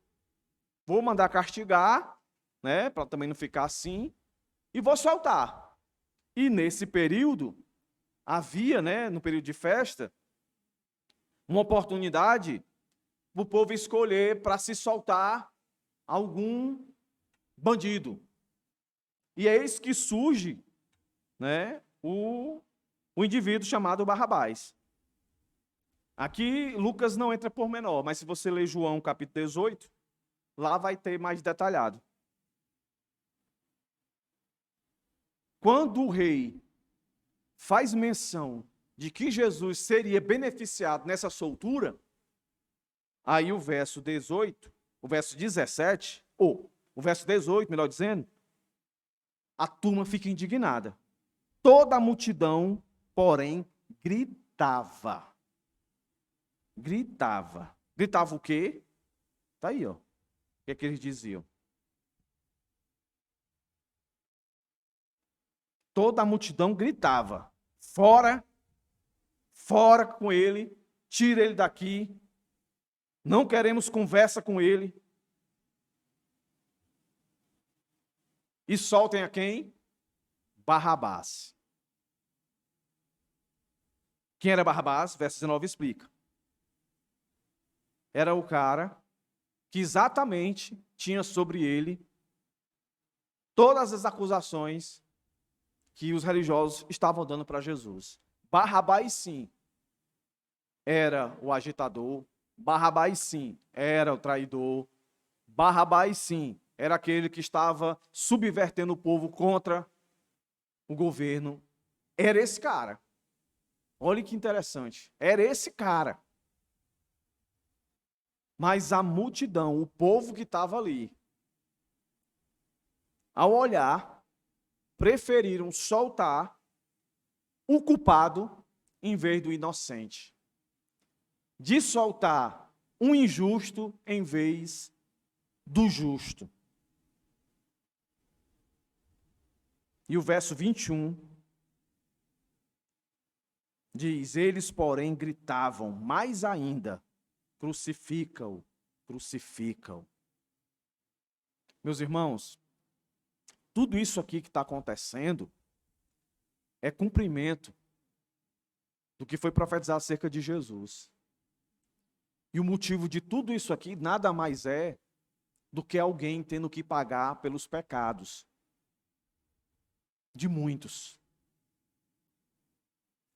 Vou mandar castigar, né, para também não ficar assim, e vou soltar. E nesse período, havia, né, no período de festa, uma oportunidade para o povo escolher para se soltar algum bandido. E é eis que surge, né, o indivíduo chamado Barrabás. Aqui Lucas não entra por menor, mas se você ler João capítulo 18, lá vai ter mais detalhado. Quando o rei faz menção de que Jesus seria beneficiado nessa soltura, aí o verso 18, o verso 17, ou o verso 18, melhor dizendo, a turma fica indignada. Toda a multidão, porém, gritava. Gritava. Gritava o quê? Está aí, ó. O que é que eles diziam? Toda a multidão gritava. Fora, fora com ele, tira ele daqui. Não queremos conversa com ele. E soltem a quem? Barrabás. Quem era Barrabás? Verso 19 explica. Era o cara que exatamente tinha sobre ele todas as acusações que os religiosos estavam dando para Jesus. Barrabás, sim, era o agitador. Barrabás, sim, era o traidor. Barrabás, sim, era aquele que estava subvertendo o povo contra o governo. Era esse cara. Olha que interessante. Era esse cara. Mas a multidão, o povo que estava ali, ao olhar, preferiram soltar o culpado em vez do inocente. De soltar um injusto em vez do justo. E o verso 21 diz: eles, porém, gritavam mais ainda: crucifica-o, crucifica-o. Meus irmãos, tudo isso aqui que está acontecendo é cumprimento do que foi profetizado acerca de Jesus. E o motivo de tudo isso aqui nada mais é do que alguém tendo que pagar pelos pecados de muitos.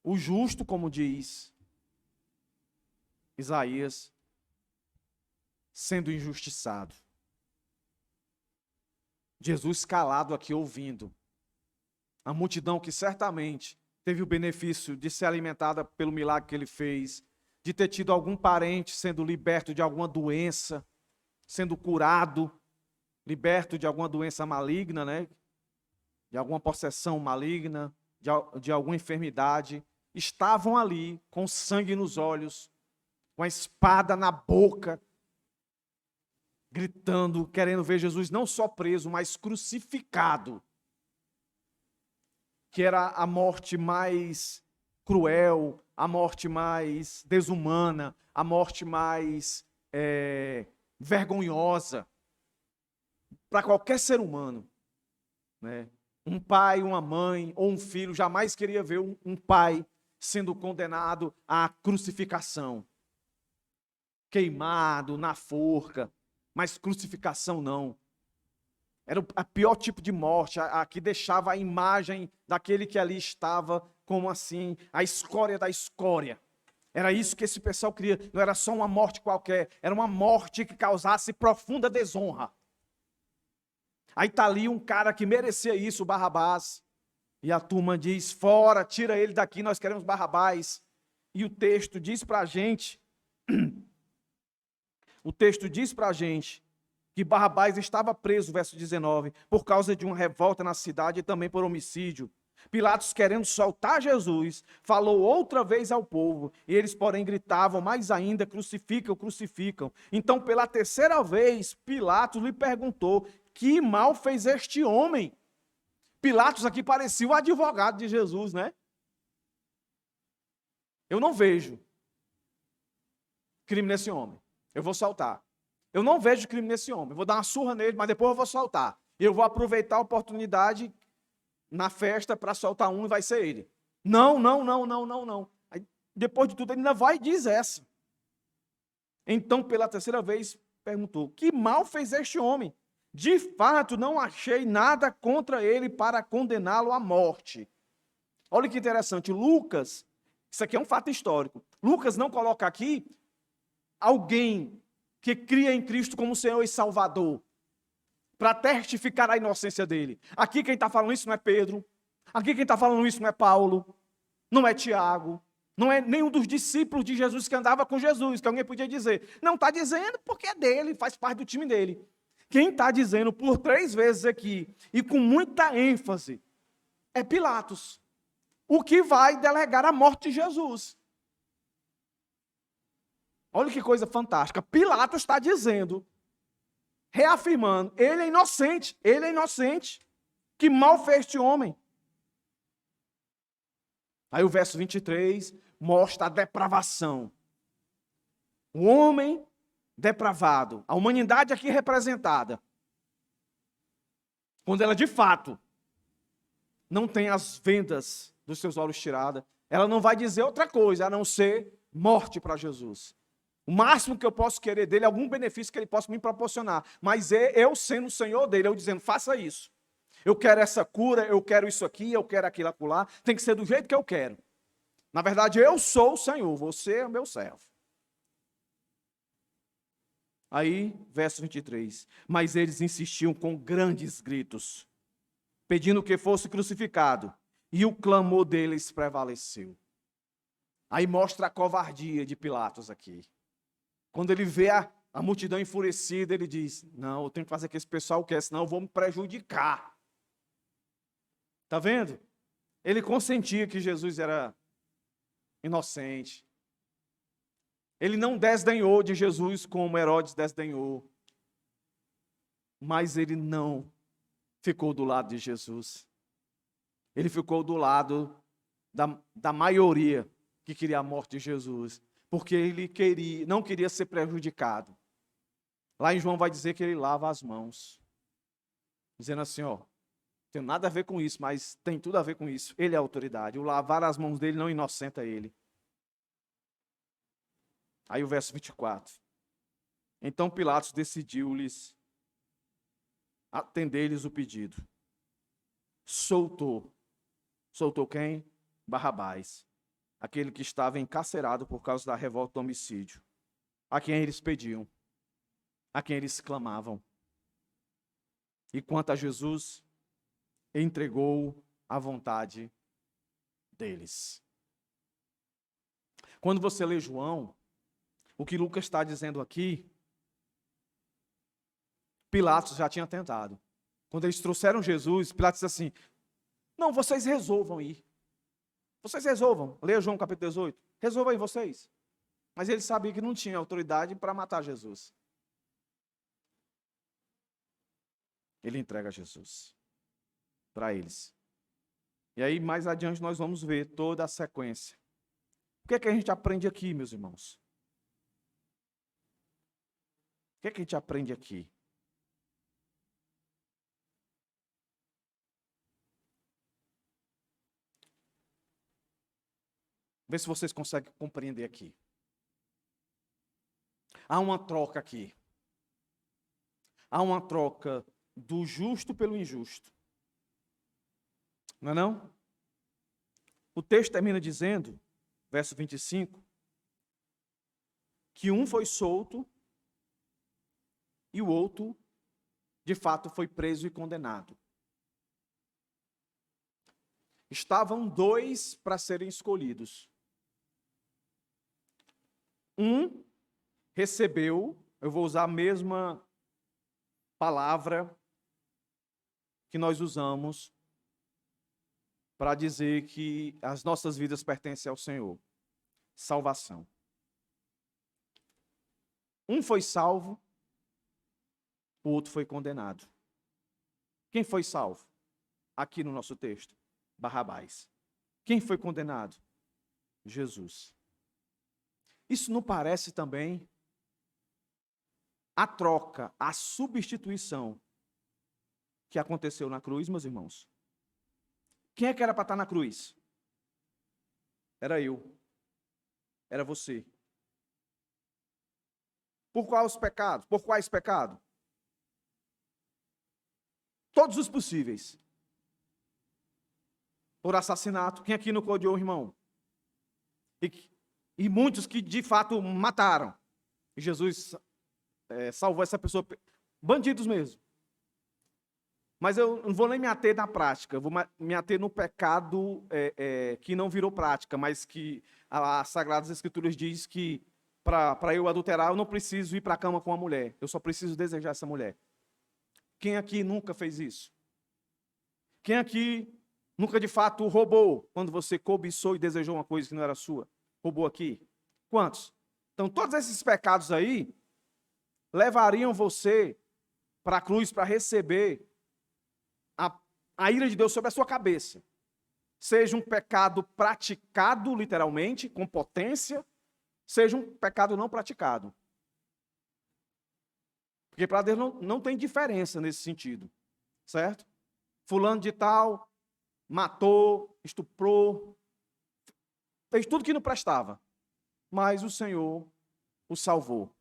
O justo, como diz Isaías, sendo injustiçado. Jesus calado aqui ouvindo. A multidão que certamente teve o benefício de ser alimentada pelo milagre que ele fez, de ter tido algum parente sendo liberto de alguma doença, sendo curado, liberto de alguma doença maligna, né? De alguma possessão maligna, de alguma enfermidade, estavam ali com sangue nos olhos, com a espada na boca, gritando, querendo ver Jesus não só preso, mas crucificado. Que era a morte mais cruel, a morte mais desumana, a morte mais vergonhosa para qualquer ser humano, né? Um pai, uma mãe ou um filho jamais queria ver um pai sendo condenado à crucificação, queimado na forca, mas crucificação não. Era o pior tipo de morte, a que deixava a imagem daquele que ali estava como assim, a escória da escória. Era isso que esse pessoal queria, não era só uma morte qualquer, era uma morte que causasse profunda desonra. Aí está ali um cara que merecia isso, o Barrabás, E a turma diz, fora, tira ele daqui, nós queremos Barrabás. E o texto diz para a gente, que Barrabás estava preso, verso 19, por causa de uma revolta na cidade e também por homicídio. Pilatos, querendo soltar Jesus, falou outra vez ao povo, e eles, porém, gritavam mais ainda, crucificam, crucificam. Então, pela terceira vez, Pilatos lhe perguntou, que mal fez este homem? Pilatos aqui parecia o advogado de Jesus, né? Eu não vejo crime nesse homem. Eu vou soltar. Eu não vejo crime nesse homem. Eu vou dar uma surra nele, mas depois eu vou soltar. Eu vou aproveitar a oportunidade na festa para soltar um e vai ser ele. Não, não, não, não, não, não. Aí, depois de tudo, ele ainda vai e diz essa. Então, pela terceira vez, perguntou, que mal fez este homem? De fato, não achei nada contra ele para condená-lo à morte. Olha que interessante, Lucas, isso aqui é um fato histórico. Lucas não coloca aqui alguém que cria em Cristo como Senhor e Salvador, para testificar a inocência dele. Aqui quem está falando isso não é Pedro, aqui quem está falando isso não é Paulo, não é Tiago, não é nenhum dos discípulos de Jesus que andava com Jesus, que alguém podia dizer. Não está dizendo porque é dele, faz parte do time dele. Quem está dizendo por 3 vezes aqui, e com muita ênfase, é Pilatos, o que vai delegar a morte de Jesus. Olha que coisa fantástica. Pilatos está dizendo, reafirmando, ele é inocente. Que mal fez este homem? Aí o verso 23 mostra a depravação. O homem depravado, a humanidade aqui representada, quando ela de fato não tem as vendas dos seus olhos tiradas, ela não vai dizer outra coisa a não ser morte para Jesus. O máximo que eu posso querer dele é algum benefício que ele possa me proporcionar, mas eu sendo o Senhor dele, eu dizendo, faça isso. Eu quero essa cura, eu quero isso aqui, eu quero aquilo acolá, tem que ser do jeito que eu quero. Na verdade, eu sou o Senhor, você é o meu servo. Aí, verso 23. Mas eles insistiam com grandes gritos, pedindo que fosse crucificado, e o clamor deles prevaleceu. Aí mostra a covardia de Pilatos aqui. Quando ele vê a multidão enfurecida, ele diz, não, eu tenho que fazer o que esse pessoal quer, senão eu vou me prejudicar. Está vendo? Ele consentia que Jesus era inocente. Ele não desdenhou de Jesus como Herodes desdenhou. Mas ele não ficou do lado de Jesus. Ele ficou do lado da maioria que queria a morte de Jesus. Porque ele não queria ser prejudicado. Lá em João vai dizer que ele lava as mãos. Dizendo assim, ó, tem nada a ver com isso, mas tem tudo a ver com isso. Ele é a autoridade. O lavar as mãos dele não inocenta ele. Aí o verso 24. Então Pilatos decidiu-lhes atender-lhes o pedido. Soltou. Soltou quem? Barrabás. Aquele que estava encarcerado por causa da revolta do homicídio. A quem eles pediam. A quem eles clamavam. E quanto a Jesus, entregou à vontade deles. Quando você lê João, o que Lucas está dizendo aqui, Pilatos já tinha tentado. Quando eles trouxeram Jesus, Pilatos disse assim, não, vocês resolvam ir. Vocês resolvam. Leia João capítulo 18. Resolvam aí vocês. Mas ele sabia que não tinha autoridade para matar Jesus. Ele entrega Jesus para eles. E aí, mais adiante, nós vamos ver toda a sequência. O que é que a gente aprende aqui, meus irmãos? O que é que a gente aprende aqui? Vê se vocês conseguem compreender aqui. Há uma troca aqui. Há uma troca do justo pelo injusto. Não é não? O texto termina dizendo, verso 25, que um foi solto e o outro, de fato, foi preso e condenado. estavam dois para serem escolhidos. Um recebeu, eu vou usar a mesma palavra que nós usamos para dizer que as nossas vidas pertencem ao Senhor. Salvação. Um foi salvo, o outro foi condenado. Quem foi salvo? Aqui no nosso texto, Barrabás. Quem foi condenado? Jesus. Isso não parece também a troca, a substituição que aconteceu na cruz, meus irmãos? Quem é que era para estar na cruz? Era eu. Era você. Por quais pecados? Por quais pecados? Todos os possíveis. Por assassinato. Quem aqui nunca odiou o irmão? E muitos que de fato mataram. E Jesus salvou essa pessoa. Bandidos mesmo. Mas eu não vou nem me ater na prática, eu vou me ater no pecado que não virou prática, mas que as Sagradas Escrituras diz que para eu adulterar, eu não preciso ir para a cama com uma mulher, eu só preciso desejar essa mulher. Quem aqui nunca fez isso? Quem aqui nunca de fato roubou, quando você cobiçou e desejou uma coisa que não era sua? Roubou aqui? Quantos? Então todos esses pecados aí levariam você para a cruz para receber a ira de Deus sobre a sua cabeça. Seja um pecado praticado, literalmente, com potência, seja um pecado não praticado. Porque para Deus não tem diferença nesse sentido. Certo? Fulano de tal matou, estuprou, fez tudo que não prestava. Mas o Senhor o salvou.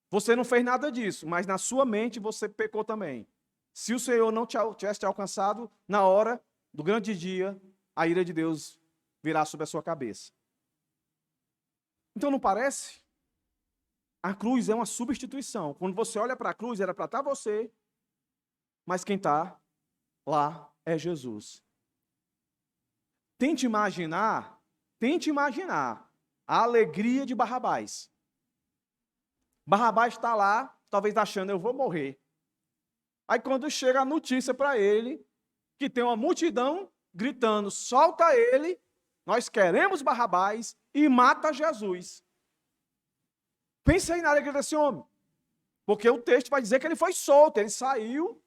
Você não fez nada disso, mas na sua mente você pecou também. Se o Senhor não tivesse te alcançado, na hora do grande dia, a ira de Deus virá sobre a sua cabeça. Então não parece? A cruz é uma substituição. Quando você olha para a cruz, era para estar você, mas quem está lá é Jesus. Tente imaginar a alegria de Barrabás. Barrabás está lá, talvez achando, eu vou morrer. Aí quando chega a notícia para ele, que tem uma multidão gritando, solta ele, nós queremos Barrabás, e mata Jesus. Pensa aí na alegria desse homem. Porque o texto vai dizer que ele foi solto, ele saiu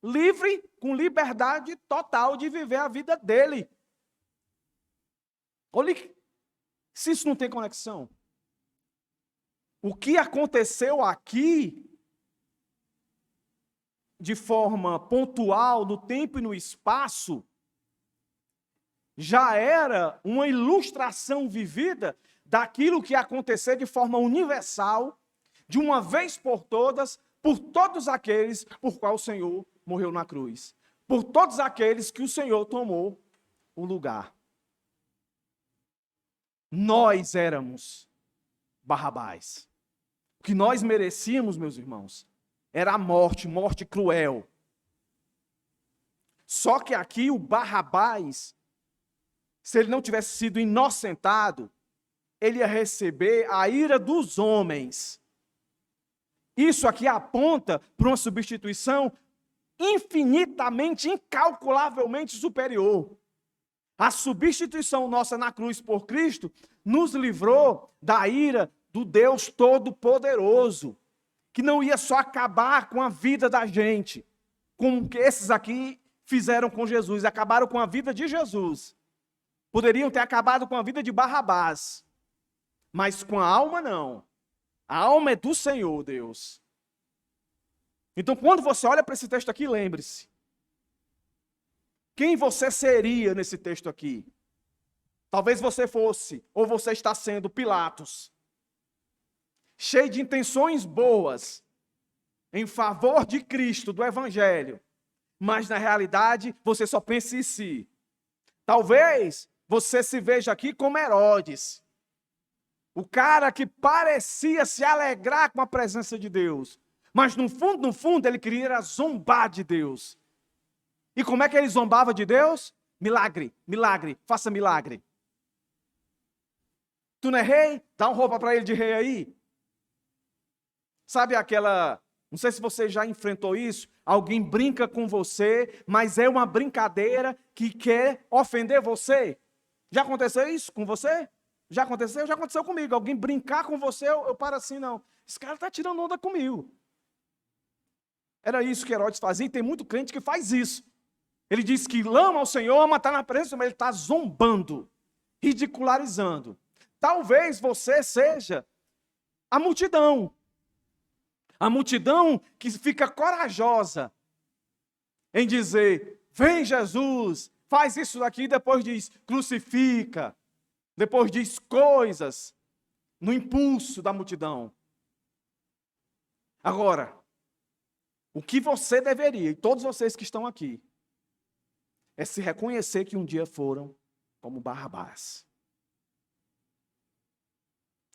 livre, com liberdade total de viver a vida dele. Olha, se isso não tem conexão. O que aconteceu aqui, de forma pontual, no tempo e no espaço, já era uma ilustração vivida daquilo que ia acontecer de forma universal, de uma vez por todas, por todos aqueles por qual o Senhor morreu na cruz. Por todos aqueles que o Senhor tomou o lugar. Nós éramos Barrabás. O que nós merecíamos, meus irmãos, era a morte cruel. Só que aqui o Barrabás, se ele não tivesse sido inocentado, ele ia receber a ira dos homens. Isso aqui aponta para uma substituição infinitamente, incalculavelmente superior. A substituição nossa na cruz por Cristo nos livrou da ira do Deus Todo-Poderoso, que não ia só acabar com a vida da gente, como que esses aqui fizeram com Jesus, acabaram com a vida de Jesus. Poderiam ter acabado com a vida de Barrabás, mas com a alma não. A alma é do Senhor, Deus. Então, quando você olha para esse texto aqui, lembre-se. Quem você seria nesse texto aqui? Talvez você fosse, ou você está sendo, Pilatos. Cheio de intenções boas, em favor de Cristo, do Evangelho. Mas, na realidade, você só pensa em si. Talvez você se veja aqui como Herodes. O cara que parecia se alegrar com a presença de Deus. Mas, no fundo, ele queria zombar de Deus. E como é que ele zombava de Deus? milagre, milagre, faça milagre. Tu não é rei? Dá uma roupa para ele de rei aí. Sabe aquela, não sei se você já enfrentou isso, alguém brinca com você, mas é uma brincadeira que quer ofender você. Já aconteceu isso com você? Já aconteceu? Já aconteceu comigo. Alguém brincar com você, eu paro assim, não. Esse cara está tirando onda comigo. Era isso que Herodes fazia, e tem muito crente que faz isso. Ele diz que ama ao Senhor, ama estar na presença, mas ele está zombando, ridicularizando. Talvez você seja a multidão. A multidão que fica corajosa em dizer, vem Jesus, faz isso daqui, depois diz, crucifica. Depois diz coisas no impulso da multidão. Agora, o que você deveria, e todos vocês que estão aqui, é se reconhecer que um dia foram como Barrabás.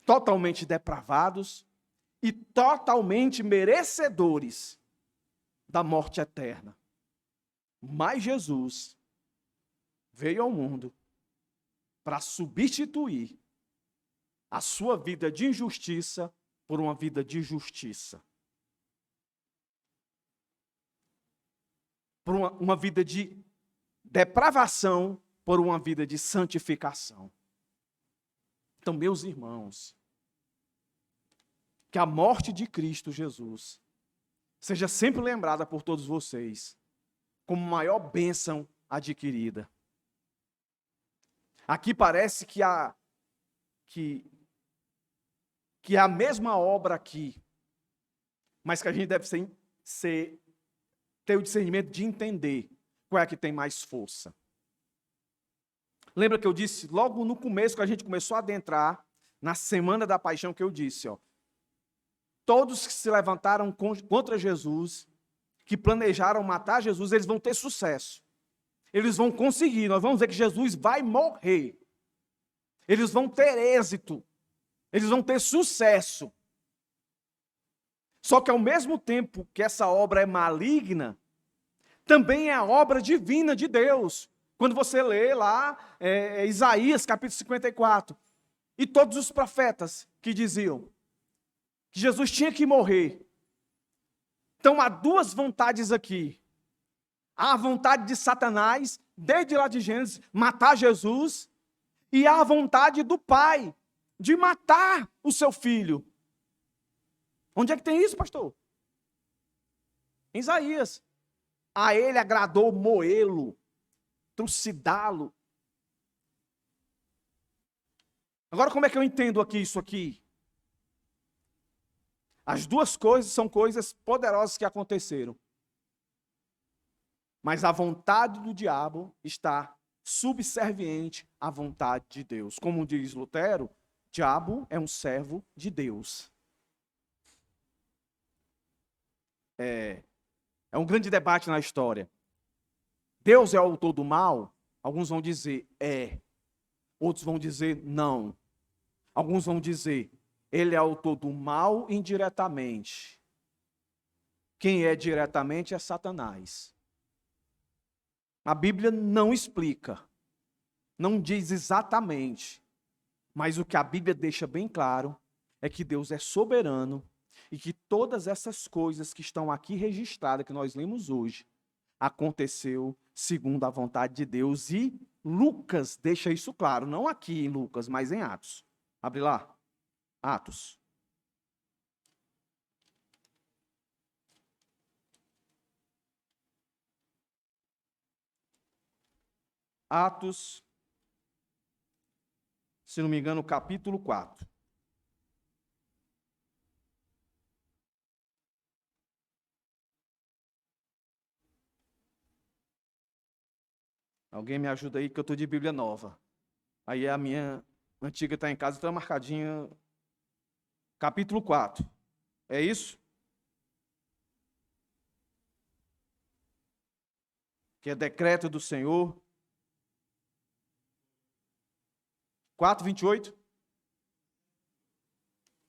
Totalmente depravados e totalmente merecedores da morte eterna. Mas Jesus veio ao mundo para substituir a sua vida de injustiça por uma vida de justiça. Por uma vida de depravação por uma vida de santificação. Então, meus irmãos, que a morte de Cristo Jesus seja sempre lembrada por todos vocês como maior bênção adquirida. Aqui parece que é a mesma obra aqui, mas que a gente deve ter o discernimento de entender qual é a que tem mais força. Lembra que eu disse logo no começo, que a gente começou a adentrar na Semana da Paixão, que eu disse, todos que se levantaram contra Jesus, que planejaram matar Jesus, eles vão ter sucesso. Eles vão conseguir, nós vamos ver que Jesus vai morrer. Eles vão ter êxito. Eles vão ter sucesso. Só que ao mesmo tempo que essa obra é maligna, também é a obra divina de Deus. Quando você lê lá Isaías capítulo 54, e todos os profetas que diziam que Jesus tinha que morrer. Então há duas vontades aqui. Há a vontade de Satanás, desde lá de Gênesis, matar Jesus, e há a vontade do Pai de matar o seu filho. Onde é que tem isso, pastor? Em Isaías. A ele agradou moê-lo, trucidá-lo. Agora, como é que eu entendo aqui isso aqui? As duas coisas são coisas poderosas que aconteceram. Mas a vontade do diabo está subserviente à vontade de Deus. Como diz Lutero, diabo é um servo de Deus. É um grande debate na história. Deus é o autor do mal? Alguns vão dizer é. Outros vão dizer não. Alguns vão dizer ele é autor do mal indiretamente. Quem é diretamente é Satanás. A Bíblia não explica, não diz exatamente, mas o que a Bíblia deixa bem claro é que Deus é soberano e que todas essas coisas que estão aqui registradas, que nós lemos hoje, aconteceu segundo a vontade de Deus, e Lucas deixa isso claro, não aqui em Lucas, mas em Atos. Abre lá, Atos. Atos, se não me engano, capítulo 4. Alguém me ajuda aí, que eu estou de Bíblia nova. Aí a minha antiga está em casa, está marcadinha. Capítulo 4. É isso? Que é decreto do Senhor. 4:28?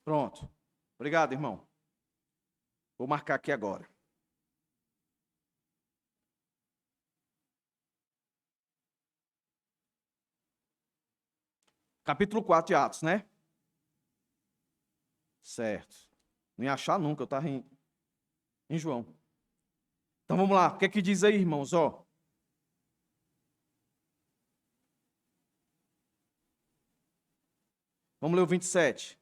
Pronto. Obrigado, irmão. Vou marcar aqui agora. Capítulo 4 de Atos, né? Certo. Não ia achar nunca, eu estava em João. Então vamos lá, o que é que diz aí, irmãos? Ó. Vamos ler o 27.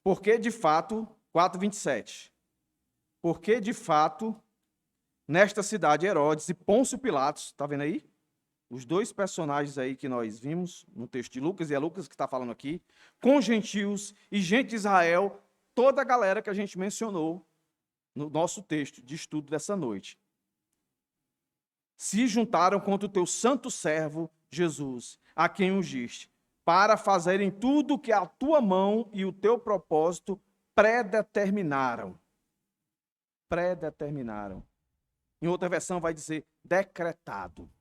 Porque de fato, 4:27. Porque de fato, nesta cidade, Herodes e Pôncio Pilatos, está vendo aí? Os dois personagens aí que nós vimos no texto de Lucas, e é Lucas que está falando aqui, com gentios e gente de Israel, toda a galera que a gente mencionou no nosso texto de estudo dessa noite, se juntaram contra o teu santo servo Jesus, a quem ungiste, para fazerem tudo o que a tua mão e o teu propósito predeterminaram. Predeterminaram. Em outra versão vai dizer decretado.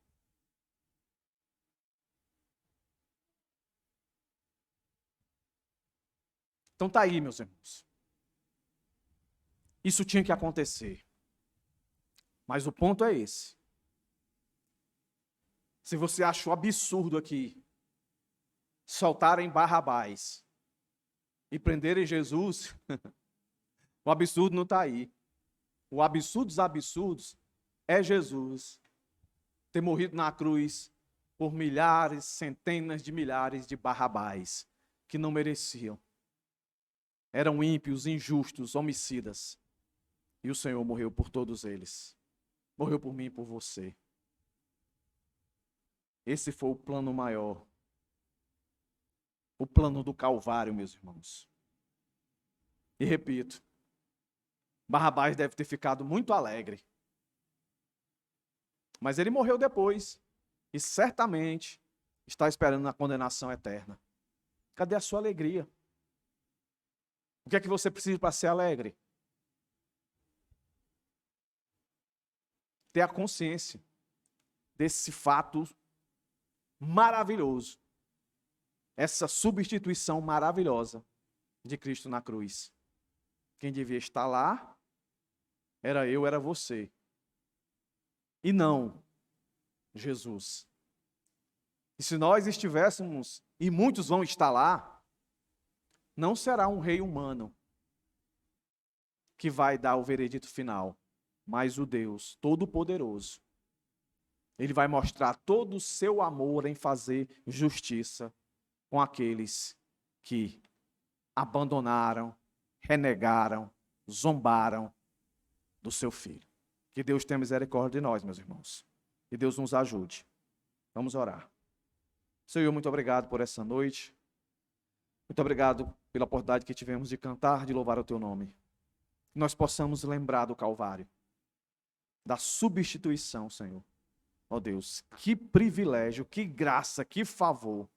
Então tá aí, meus irmãos. Isso tinha que acontecer. Mas o ponto é esse. Se você achou absurdo aqui soltarem Barrabás e prenderem Jesus, o absurdo não está aí. O absurdo dos absurdos é Jesus ter morrido na cruz por milhares, centenas de milhares de Barrabás que não mereciam. Eram ímpios, injustos, homicidas. E o Senhor morreu por todos eles. Morreu por mim e por você. Esse foi o plano maior. O plano do Calvário, meus irmãos. E repito, Barrabás deve ter ficado muito alegre. Mas ele morreu depois. E certamente está esperando a condenação eterna. Cadê a sua alegria? O que é que você precisa para ser alegre? Ter a consciência desse fato maravilhoso. Essa substituição maravilhosa de Cristo na cruz. Quem devia estar lá era eu, era você. E não Jesus. E se nós estivéssemos, e muitos vão estar lá, não será um rei humano que vai dar o veredito final, mas o Deus Todo-Poderoso. Ele vai mostrar todo o seu amor em fazer justiça com aqueles que abandonaram, renegaram, zombaram do seu Filho. Que Deus tenha misericórdia de nós, meus irmãos. Que Deus nos ajude. Vamos orar. Senhor, muito obrigado por essa noite. Muito obrigado pela oportunidade que tivemos de cantar, de louvar o teu nome. Que nós possamos lembrar do Calvário, da substituição, Senhor. Ó Deus, que privilégio, que graça, que favor.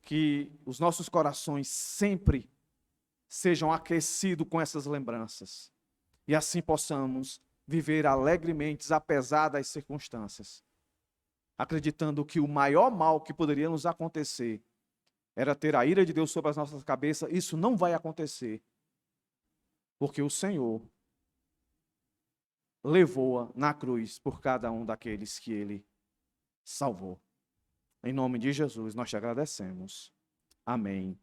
Que os nossos corações sempre sejam aquecidos com essas lembranças. E assim possamos viver alegremente, apesar das circunstâncias. Acreditando que o maior mal que poderia nos acontecer era ter a ira de Deus sobre as nossas cabeças. Isso não vai acontecer. Porque o Senhor levou-a na cruz por cada um daqueles que Ele salvou. Em nome de Jesus, nós te agradecemos. Amém.